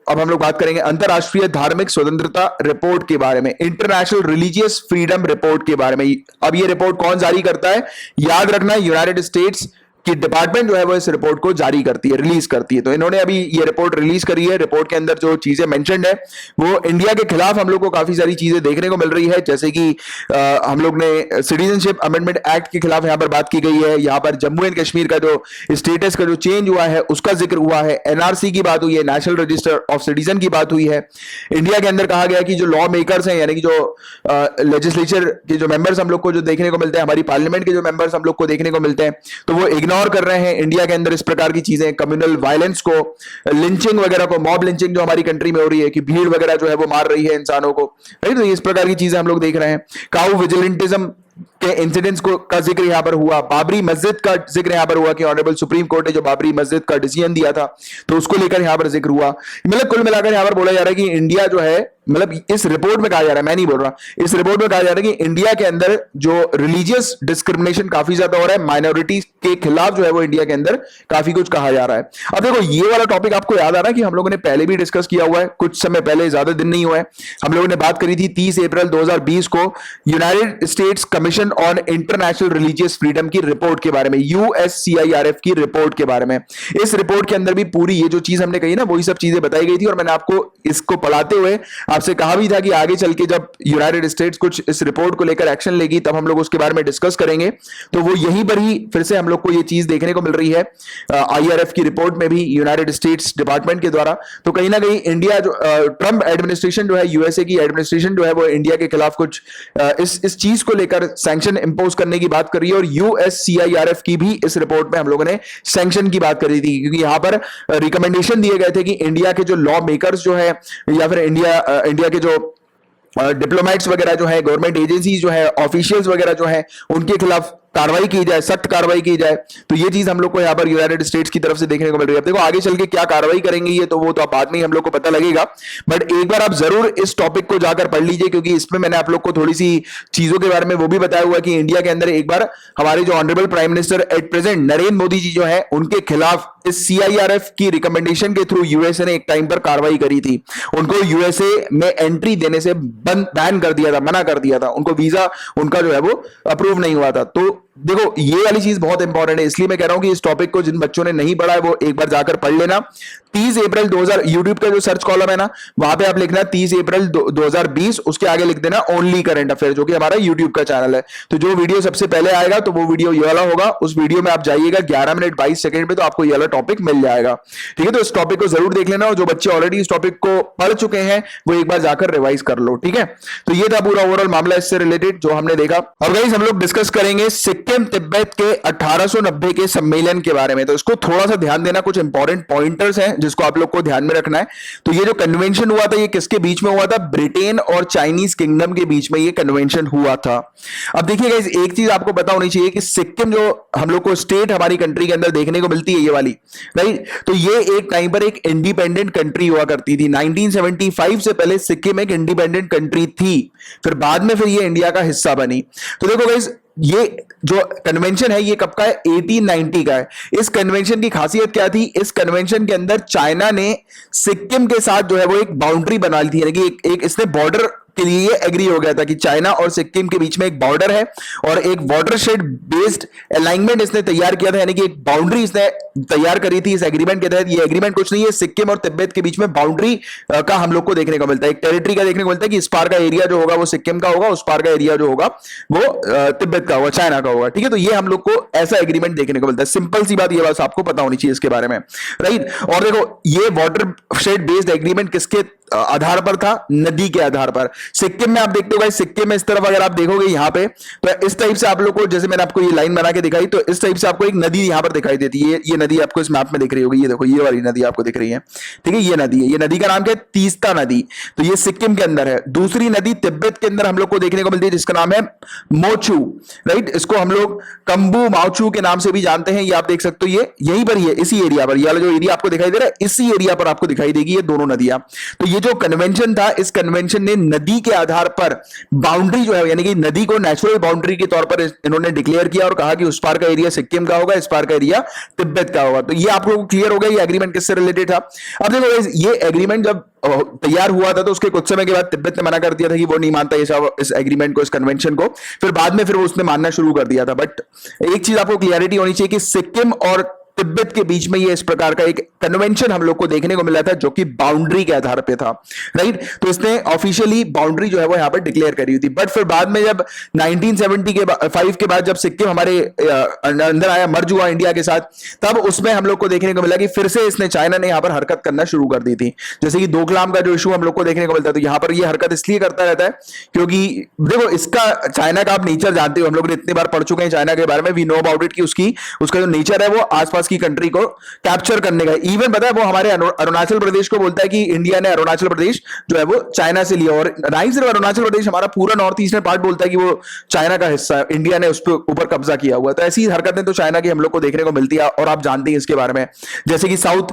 अब हम लोग बात करेंगे अंतरराष्ट्रीय धार्मिक स्वतंत्रता रिपोर्ट के बारे में, इंटरनेशनल रिलीजियस फ्रीडम रिपोर्ट के बारे में। अब ये रिपोर्ट कौन जारी करता है, याद रखना, यूनाइटेड स्टेट्स की डिपार्टमेंट जो है वो इस रिपोर्ट को जारी करती है, रिलीज करती है। तो इन्होंने अभी ये रिपोर्ट रिलीज करी है। रिपोर्ट के अंदर जो चीजें मेंशन्ड है वो इंडिया के खिलाफ हम लोग को काफी सारी चीजें देखने को मिल रही है, जैसे कि हम लोग ने सिटीजनशिप अमेंडमेंट एक्ट के खिलाफ यहां पर बात की गई है। यहां पर जम्मू एंड कश्मीर का जो स्टेटस का जो चेंज हुआ है उसका जिक्र हुआ है, एनआरसी की बात हुई है, नेशनल रजिस्टर ऑफ सिटीजन की बात हुई है। इंडिया के अंदर कहा गया कि जो लॉ मेकर्स हैं, यानी कि जो लेजिस्लेचर के जो मेंबर्स हम लोग को जो देखने को मिलते हैं, हमारी पार्लियामेंट के जो मेंबर्स हम लोग को देखने को मिलते हैं, तो वो इग्नोर कर रहे हैं इंडिया के अंदर इस प्रकार की चीजें, कम्युनल वायलेंस को, लिंचिंग वगैरह को, मॉब लिंचिंग जो हमारी कंट्री में हो रही है कि भीड़ वगैरह जो है वो मार रही है इंसानों को, राइट। तो इस प्रकार की चीजें हम लोग देख रहे हैं। काउ विजिलेंटिज्म के इंसिडेंट्स को का जिक्र यहां पर हुआ, बाबरी मस्जिद का जिक्र यहां पर हुआ कि ऑनरेबल सुप्रीम कोर्ट ने जो बाबरी मस्जिद का डिसीजन दिया था तो उसको लेकर यहां पर जिक्र हुआ। मतलब कुल मिलाकर यहां पर बोला जा रहा है कि इंडिया जो है, मतलब इस रिपोर्ट में कहा जा रहा है, मैं नहीं बोल रहा, इस रिपोर्ट में कहा जा रहा है कि इंडिया के अंदर जो रिलीजियस डिस्क्रिमिनेशन काफी ज्यादा हो रहा है, माइनॉरिटी के खिलाफ जो है वो इंडिया के अंदर काफी कुछ कहा जा रहा है। अब देखो ये वाला टॉपिक आपको याद आ रहा है कि हम लोगों ने पहले भी डिस्कस किया हुआ है, कुछ समय पहले, ज्यादा दिन नहीं हुआ है। हम लोगों ने बात करी थी 30 अप्रैल 2020 को United states commission on international religious freedom की रिपोर्ट के बारे में, यूएससीआईआरएफ की रिपोर्ट के बारे में। इस रिपोर्ट के अंदर भी पूरी ये जो चीज हमने कही ना, वही सब चीजें बताई गई थी। और मैंने आपको इसको पढ़ाते हुए आपसे कहा भी था कि आगे चल के जब यूनाइटेड स्टेट्स कुछ इस रिपोर्ट को लेकर एक्शन लेगी तब हम लोग उसके बारे में डिस्कस करेंगे। तो वो यहीं पर ही फिर से हम लोग को ये चीज देखने को मिल रही है आईआरएफ की रिपोर्ट में भी, यूनाइटेड स्टेट्स डिपार्टमेंट के द्वारा। तो कहीं ना कहीं इंडिया जो ट्रंप एडमिनिस्ट्रेशन जो है, यूएसए की एडमिनिस्ट्रेशन जो है वो इंडिया के खिलाफ कुछ इस चीज को लेकर सैंक्शन इंपोज करने की बात कर रही है। और यूएससीआईआरएफ की भी इस रिपोर्ट में हम लोगों ने सैंक्शन की बात करी थी, क्योंकि यहां पर रिकमेंडेशन दिए गए थे कि इंडिया के जो लॉ मेकर्स जो है या फिर इंडिया के जो डिप्लोमेट्स वगैरह जो है, गवर्नमेंट एजेंसीज जो है, ऑफिशियल्स वगैरह जो है, उनके खिलाफ कार्रवाई की जाए, सख्त कार्रवाई की जाए। तो ये चीज हम लोग को यहाँ पर यूनाइटेड स्टेट्स की तरफ से देखने को मिल रही है। अब देखो आगे चल के क्या कार्रवाई करेंगे ये तो वो तो बाद में ही हम लोग को पता लगेगा, बट एक बार आप जरूर इस टॉपिक को जाकर पढ़ लीजिए, क्योंकि इसमें मैंने आप लोग को थोड़ी सी चीजों के बारे में वो भी बताया हुआ कि इंडिया के अंदर एक बार हमारे जो honourable prime minister at present Narendra Modi ji जो है, उनके खिलाफ इस सीआईआरएफ की रिकमेंडेशन के थ्रू यूएसए ने एक टाइम पर कार्रवाई करी थी। उनको यूएसए में एंट्री देने से बैन कर दिया था, मना कर दिया था, उनको वीजा उनका जो है वो अप्रूव नहीं हुआ था। तो देखो ये वाली चीज बहुत इंपॉर्टेंट है, इसलिए मैं कह रहा हूं कि इस टॉपिक को जिन बच्चों ने नहीं पढ़ा है वो एक बार जाकर पढ़ लेना। 30 अप्रैल 2000 यूट्यूब का जो सर्च कॉलम है ना, वहां पे आप लिखना 30 अप्रैल 2020, उसके आगे लिख देना ओनली करंट अफेयर, जो कि हमारा यूट्यूब का चैनल है। तो जो वीडियो सबसे पहले आएगा तो वो वीडियो ये वाला होगा, उस वीडियो में आप जाइएगा 11 मिनट 22 सेकंड में, तो आपको ये वाला टॉपिक मिल जाएगा, ठीक है। तो इस टॉपिक को जरूर देख लेना, और जो बच्चे ऑलरेडी इस टॉपिक को पढ़ चुके हैं वो एक बार जाकर रिवाइज कर लो, ठीक है। तो ये था पूरा ओवरऑल मामला इससे रिलेटेड जो हमने देखा। और गाइस हम लोग डिस्कस करेंगे सिक्किम तिब्बत के 1890 के सम्मेलन के बारे में। तो इसको थोड़ा सा ध्यान देना, कुछ इंपॉर्टेंट पॉइंटर्स हैं जिसको आप लोग को ध्यान में रखना है। तो ये जो कन्वेंशन हुआ था ये किसके बीच में हुआ था? ब्रिटेन और चाइनीज किंगडम के बीच में ये कन्वेंशन हुआ था। अब देखिए गाइस एक चीज आपको पता होनी चाहिए कि सिक्किम जो हम लोग को स्टेट हमारी कंट्री के अंदर देखने को मिलती है ये वाली, राइट, तो ये एक टाइम पर एक इंडिपेंडेंट कंट्री हुआ करती थी। 1975 से पहले सिक्किम एक इंडिपेंडेंट कंट्री थी, फिर बाद में फिर ये इंडिया का हिस्सा बनी। तो देखो गाइस ये जो कन्वेंशन है ये कब का है? 1890 का है। इस कन्वेंशन की खासियत क्या थी? इस कन्वेंशन के अंदर चाइना ने सिक्किम के साथ जो है वो एक बाउंड्री बना ली थी, यानी कि एक इसने बॉर्डर के लिए ये एग्री हो गया था कि चाइना और सिक्किम के बीच में एक बॉर्डर है और एक वाटरशेड बेस्ड अलाइनमेंट इसने तैयार किया था, यानी कि एक बाउंड्री इसने तैयार करी थी इस एग्रीमेंट के तहत। ये एग्रीमेंट कुछ नहीं है, सिक्किम और तिब्बत के बीच में बाउंड्री का हम लोग को देखने को मिलता है, एक टेरिटरी का देखने को मिलता है कि इस पार का एरिया जो होगा वो सिक्किम का होगा, उस पार का एरिया जो होगा वो तिब्बत का होगा, चाइना का होगा। ठीक है, तो ये हम लोग को ऐसा एग्रीमेंट देखने को मिलता है। सिंपल सी बात, ये बात आपको पता होनी चाहिए इसके बारे में, राइट। और देखो, ये वाटरशेड बेस्ड एग्रीमेंट किसके आधार पर था? नदी के आधार पर। सिक्किम में आप देखते हो भाई, सिक्किम में इस तरफ अगर आप देखोगे यहां पे, तो इस टाइप से आप लोग को, जैसे मैंने आपको ये लाइन बना के दिखाई, तो इस टाइप से आपको एक नदी यहां पर दिखाई देती है। ये नदी आपको इस मैप में दिख रही होगी, ये देखो ये वाली नदी आपको दिख रही है, ठीक है, ये नदी है। ये नदी का नाम क्या है? तीस्ता नदी। तो ये सिक्किम के अंदर है। दूसरी नदी तिब्बत के अंदर हम लोग को देखने को मिलती है, जिसका नाम है मोचू, राइट। इसको हम लोग कंबू माओचू के नाम से भी जानते हैं। ये आप देख सकते हो, ये यहीं पर ही है, इसी एरिया पर। ये वाला जो एरिया आपको दिखाई दे रहा है, इसी एरिया पर आपको दिखाई देगी ये दोनों नदियां। तो ये जो कन्वेंशन, इस कन्वेंशन ने नदी के आधार पर बाउंड्री जो है, यानी कि नदी को नेचुरल बाउंड्री के तौर पर इन्होंने डिक्लेयर किया और कहा कि उस पार का एरिया सिक्किम का होगा, इस पार का एरिया तिब्बत का होगा। तो ये आप लोगों को क्लियर हो गया ये एग्रीमेंट किससे रिलेटेड था। अब देखो, ये एग्रीमेंट जब तैयार हुआ था तो उसके कुछ समय के बाद तिब्बत ने मना कर दिया था कि वो नहीं मानता इस एग्रीमेंट को, इस कन्वेंशन को। फिर बाद में फिर वो उसने मानना शुरू कर दिया था। बट एक चीज आपको क्लियरिटी होनी चाहिए कि सिक्किम और तिब्बत के बीच में ये इस प्रकार का एक कन्वेंशन हम लोग को देखने को मिला था, जो कि बाउंड्री के आधार पे था, राइट। तो इसने ऑफिशियली बाउंड्री जो है वो यहां पर डिक्लेयर करी हुई थी। बट फिर बाद में जब 1975 के बाद जब सिक्किम हमारे अंदर आया, मर्ज हुआ इंडिया के साथ, तब उसमें हम लोग को देखने को मिला कि फिर से इसने, चाइना ने यहां पर हरकत करना शुरू कर दी थी। जैसे कि डोकलाम का जो इशू हम लोग को देखने को मिलता है, तो यहां पर ये हरकत इसलिए करता रहता है क्योंकि देखो, इसका चाइना का आप नेचर जानते हो, हम लोग ने इतनी बार पढ़ चुके हैं चाइना के बारे में, वी नो अबाउट इट, कि उसका जो नेचर है वो आसपास की कंट्री को कैप्चर करने का। इवन पता है, वो हमारे अरुणाचल प्रदेश को बोलता है कि इंडिया ने अरुणाचल प्रदेश जो है वो चाइना से लिया, और नहीं सिर्फ अरुणाचल प्रदेश, हमारा पूरा नॉर्थ ईस्टर्न पार्ट बोलता है कि वो चाइना का हिस्सा है, इंडिया ने उस पर ऊपर कब्जा किया हुआ। तो ऐसी हरकतें तो चाइना की हम लोग को देखने को मिलती है, और आप जानते हैं इसके बारे में। जैसे कि साउथ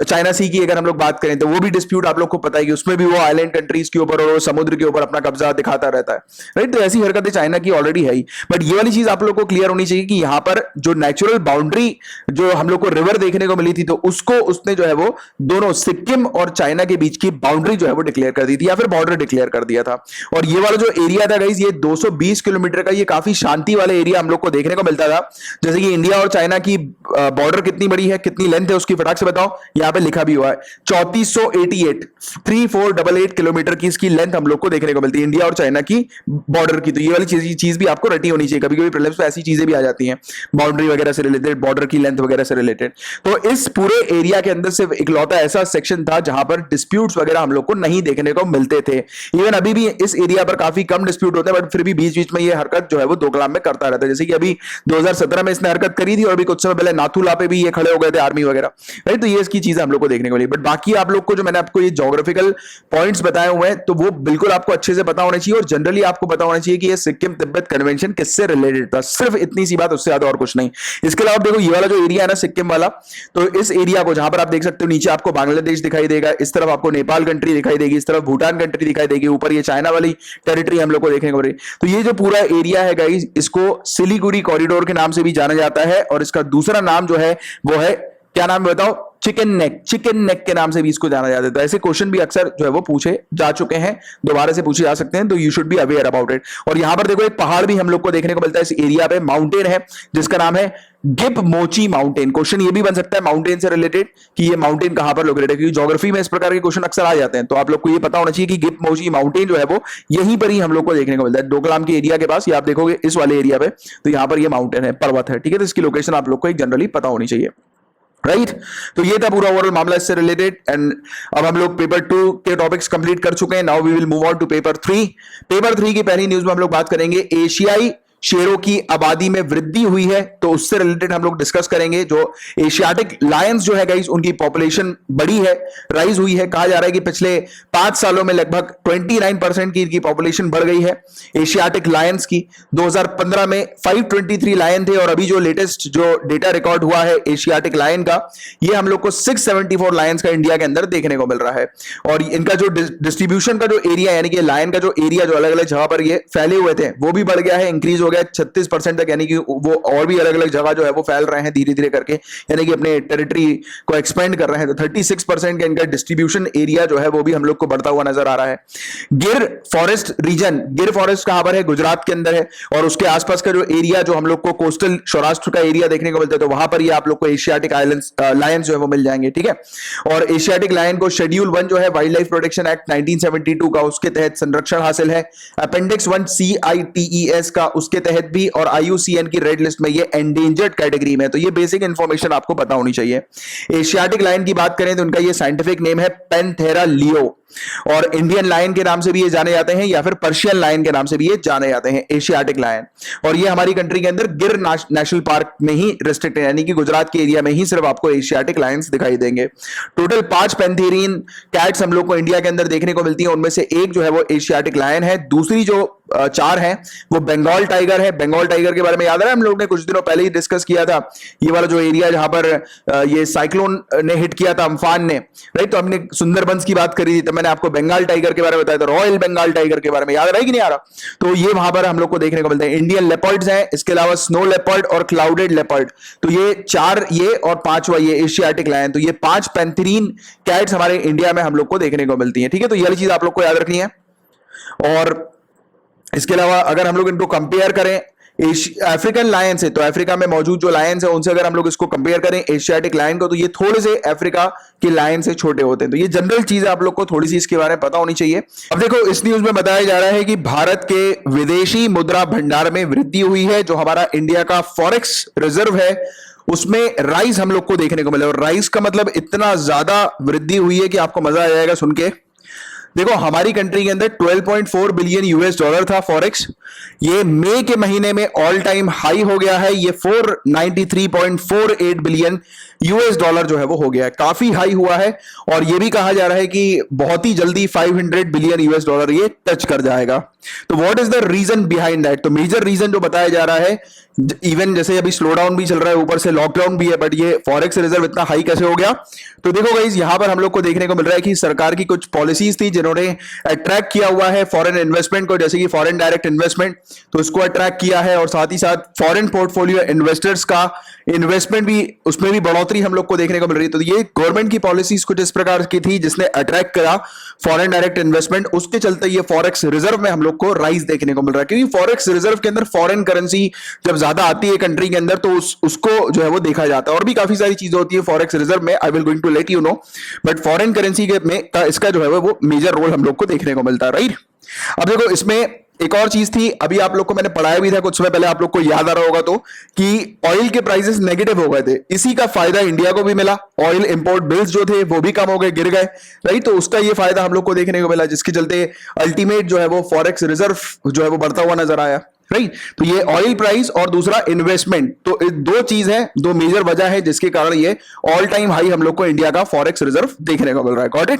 चाइना सी की अगर हम लोग बात करें, तो वो भी डिस्प्यूट आप लोग को पता है कि उसमें भी वो आइलैंड कंट्रीज के ऊपर और समुद्र के ऊपर अपना कब्जा दिखाता रहता है, राइट। तो ऐसी हरकतें चाइना की ऑलरेडी है ही। बट ये वाली चीज आप लोग को क्लियर होनी चाहिए कि यहां पर जो नेचुरल बाउंड्री जो हम लोग को रिवर देखने को मिली थी, तो उसको उसने जो है वो दोनों सिक्किम और चाइना के बीच की बाउंड्री जो है वो डिक्लेयर कर दी थी, या फिर बॉर्डर डिक्लेयर कर दिया था। और ये वाला जो एरिया था गाइस, ये 220 किलोमीटर का, ये काफी शांति वाला एरिया हम लोग को देखने को मिलता था। जैसे कि इंडिया और चाइना की बॉर्डर कितनी बड़ी है, कितनी लेंथ है उसकी, फटाक से बताओ। यहां पे लिखा भी हुआ है 3488 किलोमीटर की इसकी लेंथ हम लोग को देखने को मिलती है, इंडिया और चाइना की बॉर्डर की। तो ये वाली चीज भी आपको रटी होनी चाहिए, कभी कभी प्रीलिम्स में ऐसी चीजें भी आ जाती हैं, बाउंड्री वगैरह से रिलेटेड, बॉर्डर की लेंथ वगैरह से रिलेटेड। तो इस पूरे एरिया के अंदर सिर्फ इकलौता ऐसा सेक्शन था जहां पर डिस्प्यूट्स वगैरह हम लोग को नहीं देखने को मिलते थे। इवन अभी भी इस एरिया पर काफी कम डिस्प्यूट होते हैं, बट फिर भी बीच बीच में ये हरकत जो है वो डोकलाम में करता रहता है। जैसे कि अभी 2017 में इसने हरकत करी थी, और अभी कुछ समय पहले नाथुला पे भी ये खड़े हो गए थे, आर्मी वगैरह, राइट। तो ये इसकी चीजें हम लोग को देखने को मिली। बट बाकी आप लोग को जो मैंने आपको ये ज्योग्राफिकल पॉइंट्स बताए हुए हैं, तो वो बिल्कुल आपको अच्छे से पता होना चाहिए, और जनरली आपको पता होना चाहिए कि ये सिक्किम तिब्बत कन्वेंशन किससे रिलेटेड था। सिर्फ इतनी सी बात, उससे ज्यादा और कुछ नहीं। इसके अलावा देखो, ये वाला जो एरिया है ना सिक्किम वाला, तो इस एरिया को जहां पर आप देख सकते हो, नीचे आपको बांग्लादेश दिखाई देगा, इस तरफ आपको नेपाल कंट्री दिखाई देगी, इस तरफ भूटान कंट्री दिखाई देगी, ऊपर ये चाइना वाली टेरिटरी हम लोग को देखने को मिलेगी। तो ये जो पूरा एरिया है गाइस, इसको सिलीगुड़ी कॉरिडोर के नाम से भी जाना जाता है, और इसका दूसरा नाम जो है वो है, क्या नाम बताओ? चिकन नेक के नाम से भी इसको जाना जाता है। तो ऐसे क्वेश्चन भी अक्सर जो है वो पूछे जा चुके हैं, दोबारा से पूछे जा सकते हैं, तो you should be aware about it. और यहां पर देखो, एक पहाड़ भी हम लोग को देखने को मिलता है इस एरिया पे, माउंटेन है जिसका नाम है गिप मोची माउंटेन। क्वेश्चन ये भी बन सकता है माउंटेन से रिलेटेड कि ये माउंटेन कहां पर लोकेटेड है, क्योंकि ज्योग्राफी में इस प्रकार के क्वेश्चन अक्सर आ जाते हैं। तो आप लोग को ये पता होना चाहिए कि गिप मोची माउंटेन जो है वो यहीं पर ही हम लोग को देखने को मिलता है, डोकलाम के एरिया के पास। ये आप देखोगे इस वाले एरिया पे, तो यहां पर ये माउंटेन है, पर्वत है, ठीक है। तो इसकी लोकेशन आप लोग को एक जनरली पता होनी चाहिए, राइट। तो ये था पूरा ओवरऑल मामला इससे रिलेटेड। एंड अब हम लोग पेपर 2 के टॉपिक्स कंप्लीट कर चुके हैं। Now we will move on to paper 3। Paper 3 की पहली न्यूज में हम लोग बात करेंगे, एशियाई शेरों की आबादी में वृद्धि हुई है, तो उससे रिलेटेड हम लोग डिस्कस करेंगे। जो एशियाटिक लायंस जो है गाइस, उनकी पॉपुलेशन बढ़ी है, राइज हुई है। कहा जा रहा है कि पिछले 5 सालों में लगभग 29% की इनकी पॉपुलेशन बढ़ गई है एशियाटिक लायंस की। 2015 में 523 लायन थे, और अभी जो लेटेस्ट जो डेटा रिकॉर्ड हुआ है एशियाटिक लायन का, ये हम लोग को 674 लायंस का इंडिया के अंदर देखने को मिल रहा है। और इनका जो डिस्ट्रीब्यूशन का जो एरिया, यानी कि लायन का जो एरिया जो अलग अलग जगह पर ये फैले हुए थे, वो भी बढ़ गया है, इंक्रीज हो गया 36% तक, यानी कि वो और भी अलग अलग जगह जो है वो फैल रहे हैं धीरे धीरे करके, यानी कि अपने टेरिटरी को एक्सपेंड कर रहे हैं। तो 36% का इनका डिस्ट्रीब्यूशन एरिया जो है वो भी हम लोग को बढ़ता हुआ नजर आ रहा है। गिर फॉरेस्ट रीजन, गिर फॉरेस्ट कहां पर है? गुजरात के अंदर है, और उसके आसपास का जो एरिया जो हम लोग को कोस्टल सौराष्ट्र का एरिया देखने को मिलता है, तो वहां पर ये आप लोग को एशियाटिक आइलैंड्स लायंस जो है वो मिल जाएंगे, ठीक है। और एशियाटिक लायन को शेड्यूल 1 जो है वाइल्ड लाइफ प्रोटेक्शन एक्ट 1972 का, उसके तहत संरक्षण हासिल है। अपेंडिक्स 1 CITES का उसके तहत भी, और IUCN की रेड लिस्ट में ये एंडेंजर्ड कैटेगरी में है। तो ये बेसिक इंफॉर्मेशन आपको पता होनी चाहिए। एशियाटिक लायन की बात करें तो उनका ये साइंटिफिक नेम है पैंथेरा लियो, और इंडियन लायन के नाम से भी ये जाने जाते हैं, या फिर पर्शियन लायन के नाम से भी ये जाने जाते हैं, एशियाटिक लायन। और ये हमारी कंट्री के अंदर गिर नेशनल पार्क में ही रिस्ट्रिक्ट है, यानी कि गुजरात के एरिया में ही सिर्फ आपको एशियाटिक लायंस दिखाई देंगे। टोटल 5 पैंथेरियन कैट्स हम लोग को इंडिया के अंदर देखने को मिलती है, उनमें से एक जो है वो एशियाटिक लायन है, दूसरी जो 4 है वो बंगाल टाइगर है। बंगाल टाइगर के बारे में याद है हम लोग ने कुछ दिनों पहले ही डिस्कस किया था, ये वाला जो एरिया जहां पर ये साइक्लोन ने हिट किया था, अम्फान ने, राइट। तो हमने सुंदरबंस की बात करी थी, तो मैंने आपको बंगाल टाइगर के बारे में बताया था, रॉयल बंगाल टाइगर के बारे में याद रहा है कि नहीं आ रहा? तो ये वहां पर हम लोग को देखने को मिलता है। इंडियन लेपर्ड्स हैं, इसके अलावा स्नो लेपर्ड और क्लाउडेड लेपर्ड, तो ये 4 ये और 5वां ये एशियाटिक लायन। तो ये 5 पैंथेरीन कैट्स हमारे इंडिया में हम लोग को देखने को मिलती है, ठीक है। तो ये चीज आप लोग को याद रखनी है। और इसके अलावा अगर हम लोग इनको कंपेयर करें अफ्रीकन लायन से, तो अफ्रीका में मौजूद जो लायंस है उनसे अगर हम लोग इसको कंपेयर करें एशियाटिक लायन को, तो ये थोड़े से अफ्रीका के लायन से छोटे होते हैं। तो ये जनरल चीज आप लोग को थोड़ी सी इसके बारे में पता होनी चाहिए। अब देखो, इस न्यूज में बताया जा रहा है कि भारत के विदेशी मुद्रा भंडार में वृद्धि हुई है। जो हमारा इंडिया का फॉरेक्स रिजर्व है उसमें राइज हम लोग को देखने को मिला, और राइज का मतलब इतना ज्यादा वृद्धि हुई है कि आपको मजा आ जाएगा सुन के। देखो, हमारी कंट्री के अंदर 12.4 बिलियन US डॉलर था फॉरेक्स, ये मई के महीने में ऑल टाइम हाई हो गया है, ये 493.48 बिलियन US डॉलर जो है वो हो गया है, काफी हाई हुआ है। और ये भी कहा जा रहा है कि बहुत ही जल्दी 500 बिलियन US डॉलर ये टच कर जाएगा। तो what is the reason behind that? तो मेजर रीजन जो बताया जा रहा है, इवन जैसे अभी स्लो डाउन भी चल रहा है, ऊपर से लॉकडाउन भी है, बट ये फॉरेक्स रिजर्व इतना हाई कैसे हो गया? तो देखो गाइस, यहां पर हम लोग को देखने को मिल रहा है कि सरकार की कुछ पॉलिसीज थी जिन्होंने अट्रैक्ट किया हुआ है फॉरेन इन्वेस्टमेंट को, जैसे कि फॉरेन डायरेक्ट इन्वेस्टमेंट, तो इसको अट्रैक्ट किया है। और साथ ही साथ फॉरेन पोर्टफोलियो इन्वेस्टर्स का इन्वेस्टमेंट भी, उसमें भी बढ़ोतरी हम लोग को देखने को मिल रही है। तो ये गवर्नमेंट की पॉलिसीज कुछ इस प्रकार की थी जिसने अट्रैक्ट करा फॉरेन डायरेक्ट इन्वेस्टमेंट, उसके चलते ये फॉरेक्स रिजर्व में हम लोग को राइज देखने को मिल रहा है। क्योंकि फॉरेक्स रिजर्व के अंदर फॉरेन करेंसी जब ज्यादा आती है कंट्री के अंदर, तो उसको जो है वो देखा जाता है। और भी काफी सारी चीजें होती है फॉरेक्स रिजर्व में, I will going to let you know, but foreign currency के में इसका जो है वो मेजर रोल हम लोग को देखने को मिलता है, राइट। अब देखो, इसमें एक और चीज थी, अभी आप लोग को मैंने पढ़ाया भी था कुछ समय पहले, आप लोग को याद आ रहा होगा तो, कि ऑयल के प्राइसेस नेगेटिव हो गए थे, इसी का फायदा इंडिया को भी मिला। ऑयल इंपोर्ट बिल्स जो थे वो भी कम हो गए, गिर गए, राइट। तो उसका ये फायदा हम लोग को देखने को मिला, जिसके चलते अल्टीमेट जो है वो फॉरेक्स रिजर्व जो है वो बढ़ता हुआ नजर आया, राइट। तो ये ऑयल प्राइस और दूसरा इन्वेस्टमेंट, तो दो चीज है, दो मेजर वजह है जिसके कारण ये ऑल टाइम हाई हम लोग को इंडिया का फॉरेक्स रिजर्व देखने को मिल रहा है। Got it?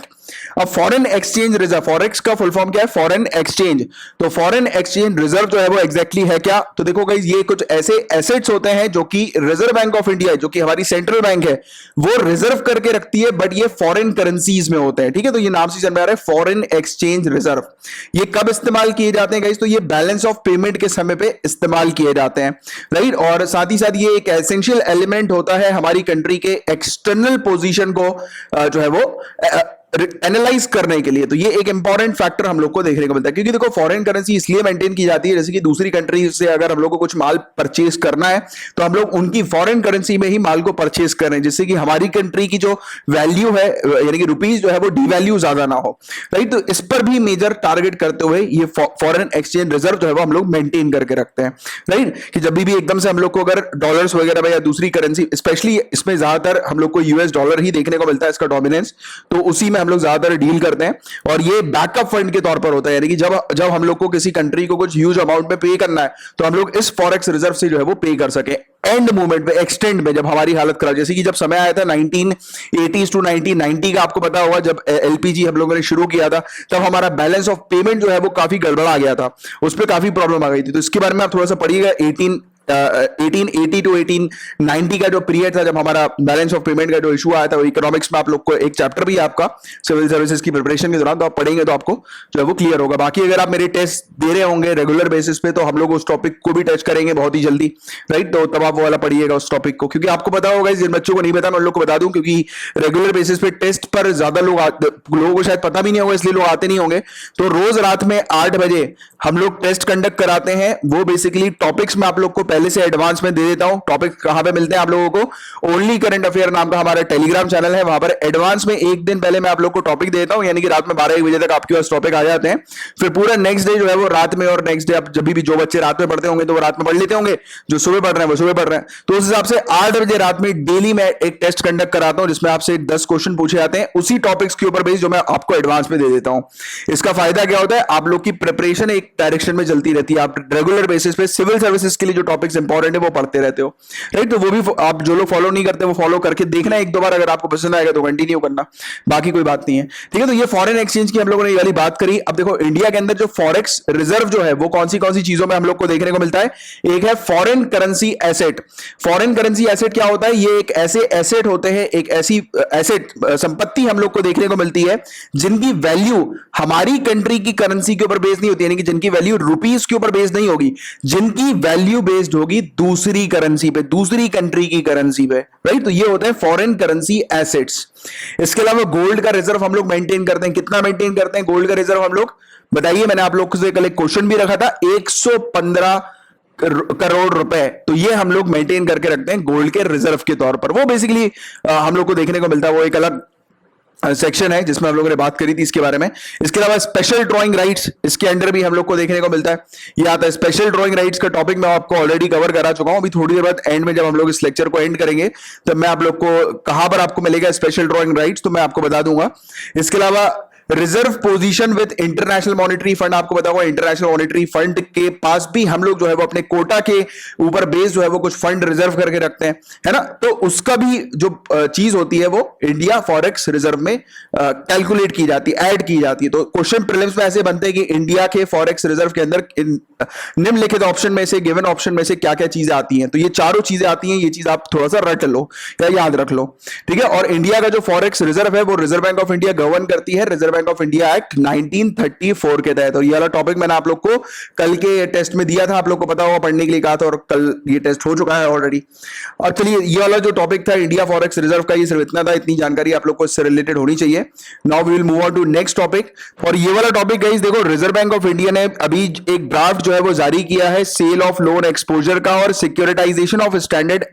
अब फॉरेन एक्सचेंज रिजर्व, फॉरेक्स का फुल फॉर्म क्या है? Foreign exchange. तो फॉरेन एक्सचेंज रिजर्व जो है वो एग्जैक्टली है क्या? तो देखो गाइस, ये कुछ ऐसे एसेट्स होते हैं जो कि रिजर्व बैंक ऑफ इंडिया, जो कि हमारी सेंट्रल बैंक है, वो रिजर्व करके रखती है, बट ये फॉरेन करेंसीज में होते हैं, ठीक है। तो ये नाम से समझ में आ रहा है फॉरेन एक्सचेंज रिजर्व। ये कब इस्तेमाल किए जाते हैं गाइस? तो ये बैलेंस ऑफ पेमेंट के समय पे इस्तेमाल किए जाते हैं, राइट। और साथ ही साथ ये एक एसेंशियल एलिमेंट होता है हमारी कंट्री के एक्सटर्नल पोजीशन को जो है वो एनालाइज करने के लिए। तो ये एक इंपॉर्टेंट फैक्टर हम लोग को देखने को मिलता है, क्योंकि देखो फॉरेन करेंसी इसलिए मेंटेन की जाती है, जैसे कि दूसरी कंट्री से अगर हम लोग को कुछ माल परचेज करना है तो हम लोग उनकी फॉरेन करेंसी में ही माल को परचेज कर रहे हैं, जिससे कि हमारी कंट्री की जो वैल्यू है, यानी कि रुपीज जो है वो डिवैल्यू ज्यादा ना हो, राइट। तो इस पर भी मेजर टारगेट करते हुए ये फॉरेन एक्सचेंज रिजर्व जो है वो हम लोग मेंटेन करके रखते हैं, राइट। कि जब भी एकदम से हम लोग को अगर डॉलर्स वगैरह या दूसरी करेंसी, स्पेशली इसमें ज्यादातर हम लोग को US डॉलर ही देखने को मिलता है इसका डोमिनेंस, तो उसी में हम लोग ज्यादातर डील करते हैं। और ये बैकअप फंड के तौर पर होता है, यानी कि जब हम लोग को किसी कंट्री को कुछ ह्यूज अमाउंट में पे करना है तो हम लोग इस फॉरेक्स रिजर्व से जो है वो पे कर सके एंड मूवमेंट में, एक्सटेंड में, जब हमारी हालत खराब, जैसे कि जब समय आया था 1980s टू 1990 का, आपको पता होगा जब LPG हम लोगों ने शुरू किया था, तब हमारा बैलेंस ऑफ पेमेंट जो है वो काफी गड़बड़ा गया था, उस पर काफी प्रॉब्लम आ गई थी। तो इसके बारे में आप थोड़ा सा पढ़िएगा, 1880 टू 1890 का जो पीरियड था, जब हमारा बैलेंस ऑफ पेमेंट का जो इशू आया था, वो इकोनॉमिक्स में आप लोग को एक चैप्टर भी है आपका सिविल सर्विसेज की प्रिपरेशन के दौरान, तो आप पढ़ेंगे तो आपको जो है वो क्लियर होगा। बाकी अगर आप मेरे टेस्ट दे रहे होंगे रेगुलर बेसिस पे, तो हम लोग उस टॉपिक को भी टच करेंगे बहुत ही जल्दी, राइट। तो तब आप वो वाला पढ़िएगा उस टॉपिक को, क्योंकि आपको पता होगा, जिन बच्चों को नहीं पता मैं उन लोग को बता दूं, क्योंकि रेगुलर बेसिस पे टेस्ट पर ज्यादा लोगों को शायद पता भी नहीं होगा, इसलिए लोग आते नहीं होंगे। तो रोज रात में 8 बजे हम लोग टेस्ट कंडक्ट कराते हैं। वो बेसिकली टॉपिक्स में आप लोग को पहले से एडवांस में दे देता हूं। टॉपिक कहां पे मिलते हैं आप लोगों को? ओनली करंट अफेयर नाम का हमारा टेलीग्राम चैनल है, वहां पर एडवांस में एक दिन पहले मैं आप लोग को टॉपिक देता हूं, यानी कि रात में 12-1 बजे तक आपके पास टॉपिक आ जाते हैं। फिर पूरा नेक्स्ट डे जो है वो रात में, और नेक्स्ट डे आप जब भी जो बच्चे रात में पढ़ते होंगे तो वो रात में पढ़ लेते होंगे, जो सुबह पढ़ रहे हैं वो सुबह पढ़ रहे हैं। तो उस हिसाब से 8 बजे रात में डेली मैं एक टेस्ट कंडक्ट कराता हूं, जिसमें आपसे 10 क्वेश्चन पूछे जाते हैं उसी टॉपिक्स के ऊपर बेस, जो मैं आपको एडवांस में दे देता हूं। इसका फायदा क्या होता है? आप लोग की प्रिपरेशन एक डायरेक्शन में चलती रहती है। आप रेगुलर बेसिस पे सिविल सर्विसेज के लिए जो टॉपिक्स इंपॉर्टेंट है वो पढ़ते रहते हो, राइट। तो वो भी आप जो लोग फॉलो नहीं करते वो फॉलो करके देखना एक दो बार, अगर आपको पसंद आएगा तो कंटिन्यू करना, बाकी कोई बात नहीं है, ठीक है। तो ये फॉरेन एक्सचेंज की हम लोगों ने ये वाली बात करी। अब देखो इंडिया के अंदर जो फॉरेक्स रिजर्व जो है वो कौन सी चीजों में हम लोग को देखने को मिलता है? एक है foreign currency asset. Foreign currency asset क्या होता है? ये एक ऐसे एसेट होते हैं, एक ऐसी एसेट संपत्ति हम लोग को देखने को मिलती है जिनकी वैल्यू हमारी कंट्री की करेंसी के ऊपर बेस्ड नहीं होती, यानी कि जिनकी वैल्यू रुपीस के ऊपर बेस्ड नहीं होगी, जिनकी वैल्यू बेस्ड होगी दूसरी करेंसी पे, दूसरी कंट्री की करेंसी पे, राइट। तो ये होते हैं फॉरेन करेंसी एसेट्स। इसके अलावा गोल्ड का रिजर्व हम लोग मेंटेन करते हैं। कितना मेंटेन करते हैं गोल्ड का रिजर्व हम लोग? बताइए। मैंने आप लोग से कल एक क्वेश्चन भी रखा था, 115 करोड़ रुपए। तो ये हम लोग मेंटेन करके रखते हैं गोल्ड के रिजर्व के तौर पर। वो बेसिकली हम लोग को देखने को मिलता है, वो एक अलग सेक्शन है जिसमें हम लोगों ने बात करी थी इसके बारे में। इसके अलावा स्पेशल ड्राइंग राइट्स, इसके अंडर भी हम लोग को देखने को मिलता है। ये आता है स्पेशल ड्राइंग राइट्स का टॉपिक, मैं आपको ऑलरेडी कवर करा चुका हूं। अभी थोड़ी देर बाद एंड में जब हम लोग इस लेक्चर को एंड करेंगे तब मैं आप लोग को कहां पर आपको मिलेगा स्पेशल ड्राइंग राइट्स, तो मैं आपको बता दूंगा। इसके अलावा reserve position with international monetary fund, आपको पता होगा इंटरनेशनल मॉनेटरी फंड के पास भी हम लोग जो है वो अपने कोटा के ऊपर बेस जो है वो कुछ फंड रिजर्व करके रखते हैं, है ना। तो उसका भी जो चीज होती है वो इंडिया फॉरेक्स रिजर्व में कैलकुलेट की जाती है, ऐड की जाती है। तो क्वेश्चन प्रीलिम्स में ऐसे बनते हैं कि इंडिया के फॉरेक्स रिजर्व के अंदर निम्नलिखित ऑप्शन में से, गिवन ऑप्शन में से क्या क्या चीजें आती हैं। तो ये चारों चीजें आती हैं, ये चीज आप थोड़ा सा रट लो या याद रख लो, ठीक है। और इंडिया का जो फॉरेक्स रिजर्व है वो reserve bank of India govern करती है, reserve bank of India act 1934 के तहत। और ये वाला टॉपिक मैंने आप लोग को कल के टेस्ट में दिया था, आप लोग को पता होगा, पढ़ने के लिए कहा था, और कल ये टेस्ट हो चुका है ऑलरेडी। और चलिए ये वाला जो टॉपिक था इंडिया फॉरेक्स रिजर्व का, ये सिर्फ इतना था, इतनी जानकारी आप लोग को इससे रिलेटेड होनी चाहिए। Now we will move on to next topic. और ये वाला टॉपिक गाइस देखो, रिजर्व बैंक ऑफ इंडिया ने अभी एक ड्राफ्ट जो है वो जारी किया है सेल ऑफ लोन एक्सपोजर का और सिक्योरिटाइजेशन ऑफ स्टैंडर्ड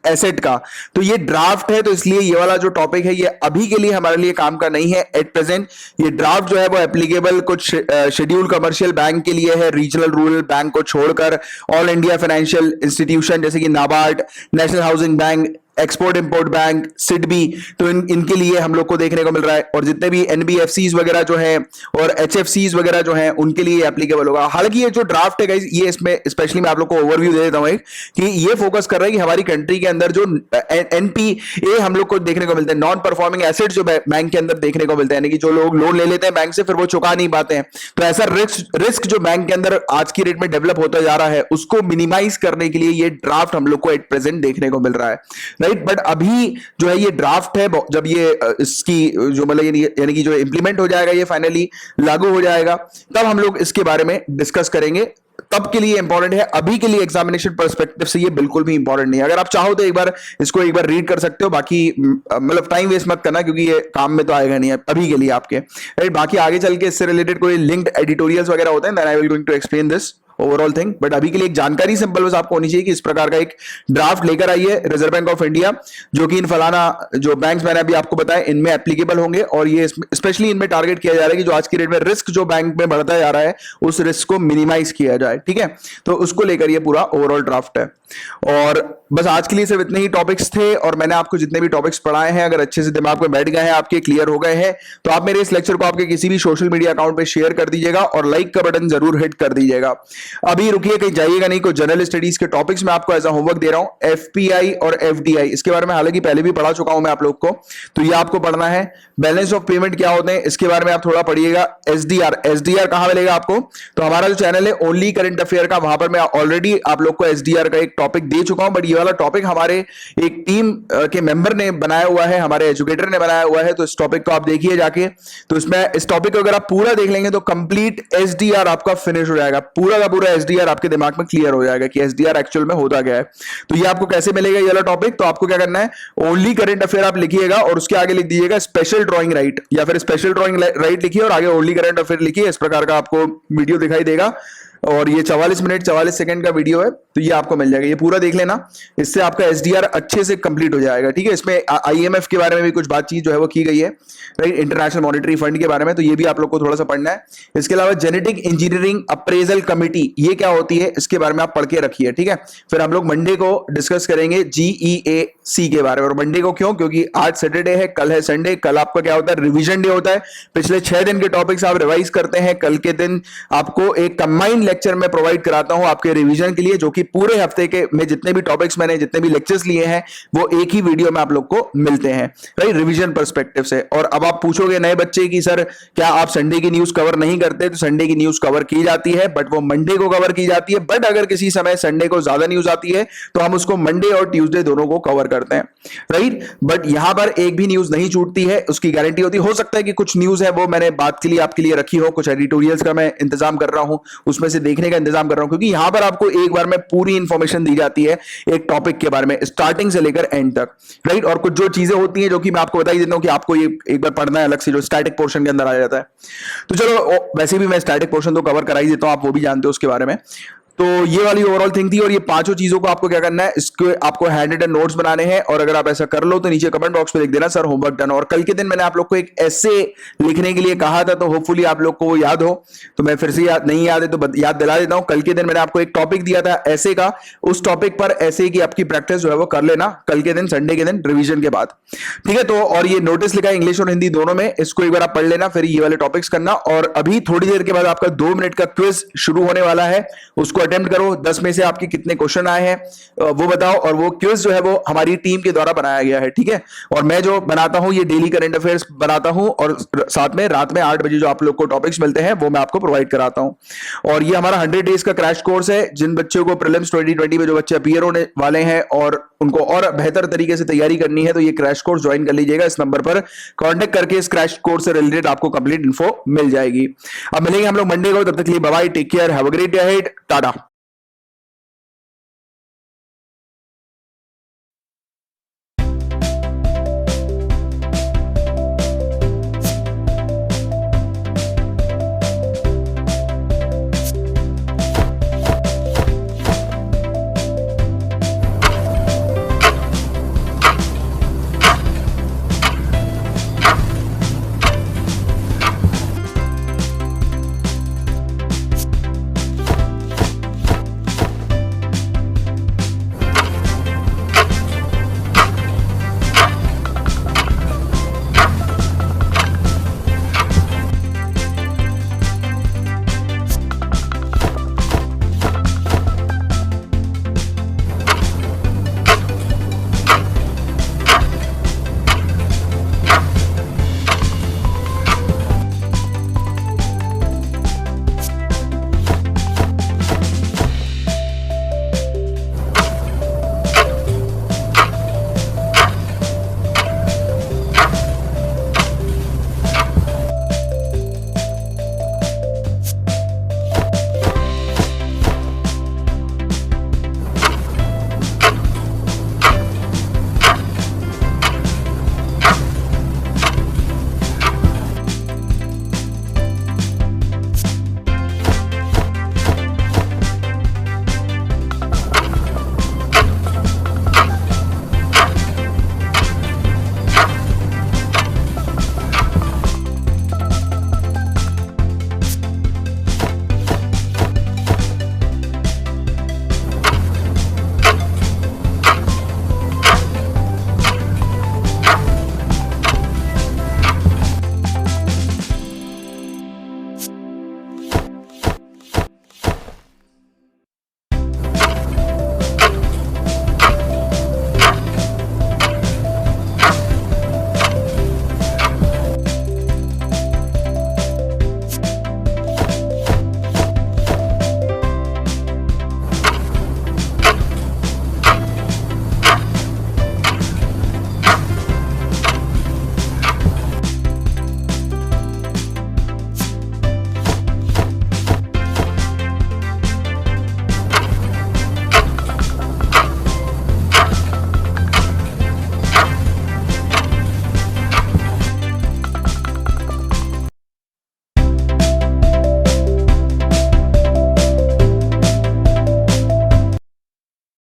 एसेट का। तो ये ड्राफ्ट है, तो इसलिए ये वाला जो टॉपिक है ये अभी के लिए हमारे लिए काम का नहीं है एट प्रेजेंट। ये ड्राफ्ट जो है वो एप्लीकेबल कुछ शेड्यूल कमर्शियल बैंक के लिए है, रीजनल रूरल बैंक को छोड़कर ऑल इंडिया फाइनेंशियल इंस्टीट्यूशन जैसे कि NABARD, national housing bank, export import bank, SIDBI, तो इनके लिए हम लोग को देखने को मिल रहा है। और जितने भी एनबीएफसीज वगैरह जो हैं और एचएफसीज वगैरह जो हैं उनके लिए एप्लीकेबल होगा। हालांकि ये जो ड्राफ्ट है गाइस, ये इसमें स्पेशली मैं आप लोग को ओवरव्यू दे देता हूं एक, कि ये फोकस कर रहा है कि हमारी कंट्री के अंदर जो एनपीए हम लोग को देखने को मिलते हैं, नॉन परफॉर्मिंग एसेट जो बैंक के अंदर देखने को मिलते हैं, यानी कि जो लोग लोन ले लेते हैं बैंक से फिर वो चुका नहीं पाते हैं, तो ऐसा रिस्क जो बैंक के अंदर आज की डेट में डेवलप होता जा रहा है उसको मिनिमाइज करने के लिए ये ड्राफ्ट हम लोग को एट प्रेजेंट देखने को मिल रहा है, राइट। बट अभी जो है ये ड्राफ्ट है, जब ये इसकी जो मतलब यानी कि जो इम्प्लीमेंट हो जाएगा, ये फाइनली लागू हो जाएगा, तब हम लोग इसके बारे में डिस्कस करेंगे। तब के लिए इंपॉर्टेंट है, अभी के लिए एग्जामिनेशन पर्सपेक्टिव से ये बिल्कुल भी इंपॉर्टेंट नहीं है। अगर आप चाहो तो इसको एक बार रीड कर सकते हो, बाकी मतलब टाइम वेस्ट मत करना, क्योंकि ये काम में तो आएगा नहीं अभी के लिए आपके, राइट। बाकी आगे चल के इससे रिलेटेड कोई लिंक्ड एडिटोरियल्स वगैरह होते हैं, then I will going to explain this overall thing. But अभी के लिए एक जानकारी सिंपल बस आपको होनी चाहिए कि इस प्रकार का एक ड्राफ्ट लेकर आई है रिजर्व बैंक ऑफ इंडिया, जो कि इन फलाना जो बैंक्स मैंने अभी आपको बताया इनमें एप्लीकेबल होंगे। और ये स्पेशली इनमें टारगेट किया जा रहा है कि जो आज की डेट में रिस्क जो बैंक में बढ़ता जा रहा है उस रिस्क को मिनिमाइज किया जाए, ठीक है। तो उसको लेकर ये पूरा ओवरऑल ड्राफ्ट है। और बस आज के लिए सिर्फ इतने ही टॉपिक्स थे, और मैंने आपको जितने भी टॉपिक्स पढ़ाए हैं अगर अच्छे से दिमाग में बैठ गए हैं, आपके क्लियर हो गए हैं, तो आप मेरे इस लेक्चर को आपके किसी भी सोशल मीडिया अकाउंट पे शेयर कर दीजिएगा और लाइक का बटन जरूर हिट कर दीजिएगा। अभी रुकिए, कहीं जाइएगा नहीं, कोई जनरल स्टडीज के टॉपिक्स में आपको एज अ होमवर्क दे रहा हूं। एफपीआई और एफडीआई, इसके बारे में हालांकि पहले भी पढ़ा चुका हूं मैं आप लोग को, तो ये आपको पढ़ना है। बैलेंस ऑफ पेमेंट क्या होते हैं इसके बारे में आप थोड़ा पढ़िएगा। एसडीआर, एसडीआर कहां मिलेगा आपको, तो हमारा जो चैनल है ओनली करंट अफेयर का, वहां पर मैं ऑलरेडी आप लोग को एसडीआर का एक टॉपिक दे चुका हूं, बट ये वाला टॉपिक हमारे एक टीम के मेंबर ने बनाया हुआ है, हमारे एजुकेटर ने बनाया हुआ है, तो इस टॉपिक को आप देखिए जाके। तो इसमें इस टॉपिक को अगर आप पूरा देख लेंगे तो कंप्लीट एसडीआर आपका फिनिश हो जाएगा, पूरा का पूरा एसडीआर आपके दिमाग में क्लियर हो जाएगा कि एसडीआर एक्चुअल में होता क्या है। तो ये आपको कैसे मिलेगा ये वाला टॉपिक, तो आपको क्या करना है, ओनली करंट अफेयर आप लिखिएगा और उसके आगे लिख दीजिएगा स्पेशल ड्राइंग राइट, या फिर स्पेशल ड्राइंग राइट लिखिए और आगे ओनली करंट अफेयर लिखिए। इस प्रकार का आपको वीडियो दिखाई देगा और ये 44 मिनट 44 सेकंड का वीडियो है, तो ये आपको मिल जाएगा, ये पूरा देख लेना, इससे आपका एसडीआर अच्छे से कंप्लीट हो जाएगा। ठीक है, इसमें आईएमएफ के बारे में भी कुछ बातचीत जो है वो की गई है, राइट, इंटरनेशनल मॉनेटरी फंड के बारे में, तो ये भी आप लोग को थोड़ा सा पढ़ना है। इसके अलावा जेनेटिक इंजीनियरिंग अप्रेजल कमिटी, ये क्या होती है इसके बारे में आप पढ़ के रखिए। ठीक है, फिर हम लोग मंडे को डिस्कस करेंगे जीईएसी के बारे में। और मंडे को क्यों, क्योंकि आज सैटरडे है, कल है संडे, कल आपका क्या होता है, रिविजन डे होता है। पिछले 6 दिन के टॉपिक्स आप रिवाइज करते हैं, कल के दिन आपको एक कंबाइंड लेक्चर में प्रोवाइड कराता हूं आपके रिवीजन के लिए, जो कि पूरे हफ्ते के में जितने भी टॉपिक्स मैंने जितने भी लेक्चर्स लिए हैं वो एक ही वीडियो में आप लोग को मिलते हैं, राइट, रिवीजन पर्सपेक्टिव से। और अब आप पूछोगे नए बच्चे की सर क्या आप संडे की न्यूज कवर नहीं करते, तो संडे की न्यूज कवर की जाती है, बट वो मंडे को कवर की जाती है। बट अगर किसी समय संडे को ज्यादा न्यूज आती है तो हम उसको मंडे और ट्यूसडे दोनों को कवर करते हैं, राइट। बट यहां पर एक भी न्यूज नहीं छूटती है, उसकी गारंटी होती है। हो सकता है कि कुछ न्यूज है वो मैंने बात के लिए आपके लिए रखी हो, कुछ एडिटोरियल्स का मैं इंतजाम कर रहा हूं, उसमें से देखने का इंतजाम कर रहा हूं, क्योंकि यहां पर आपको एक बार में पूरी इंफॉर्मेशन दी जाती है एक टॉपिक के बारे में, स्टार्टिंग से लेकर एंड तक, राइट। और कुछ जो चीजें होती हैं जो कि मैं आपको बता ही देता हूं कि आपको ये एक बार पढ़ना है अलग से, जो स्टैटिक पोर्शन के अंदर आ जाता है। तो चलो, वैसे भी मैं स्टैटिक पोर्शन तो कवर करा ही देता हूं, आप वो भी जानते हो उसके बारे में। तो ये वाली ओवरऑल थिंग थी, और ये पांचों चीजों को आपको क्या करना है, इसके आपको हैंड रिटन नोट्स बनाने हैं, और अगर आप ऐसा कर लो तो नीचे कमेंट बॉक्स में लिख देना सर होमवर्क डन। और कल के दिन मैंने आप लोग को एक ऐसे लिखने के लिए कहा था, तो होपफुली आप लोग को वो याद हो, तो मैं फिर से नहीं याद है तो याद दिला देता हूं। कल के दिन मैंने आपको एक टॉपिक दिया था ऐसे का, उस टॉपिक पर ऐसे की आपकी प्रैक्टिस जो है वो कर लेना कल के दिन, संडे के दिन रिविजन के बाद, ठीक है। तो और ये नोटिस लिखा है इंग्लिश और हिंदी दोनों में, इसको एक बार आप पढ़ लेना, फिर ये वाले टॉपिक्स करना। और अभी थोड़ी देर के बाद आपका 2 मिनट का क्विज शुरू होने वाला है, उसको अटेम्प्ट करो। 10 में से आपके कितने क्वेश्चन आए हैं वो बताओ, और वो क्विज जो है वो हमारी टीम के द्वारा बनाया गया है, ठीक है। और मैं जो बनाता हूं ये डेली करंट अफेयर्स बनाता हूं, और साथ में रात में 8 बजे जो आप लोग को टॉपिक्स मिलते हैं वो मैं आपको प्रोवाइड कराता हूं। और ये हमारा 100 डेज का क्रैश कोर्स है। जिन बच्चों को प्रीलिम्स 2020 में जो बच्चे अपीयर होने वाले हैं और उनको और बेहतर तरीके से तैयारी करनी है, तो ये क्रैश कोर्स ज्वाइन कर लीजिएगा। इस नंबर पर कांटेक्ट करके इस क्रैश कोर्स से रिलेटेड आपको कंप्लीट इन्फो मिल जाएगी। अब मिलेंगे हम लोग मंडे को, तब तक के लिए bye bye, take care, have a great day ahead, Tata.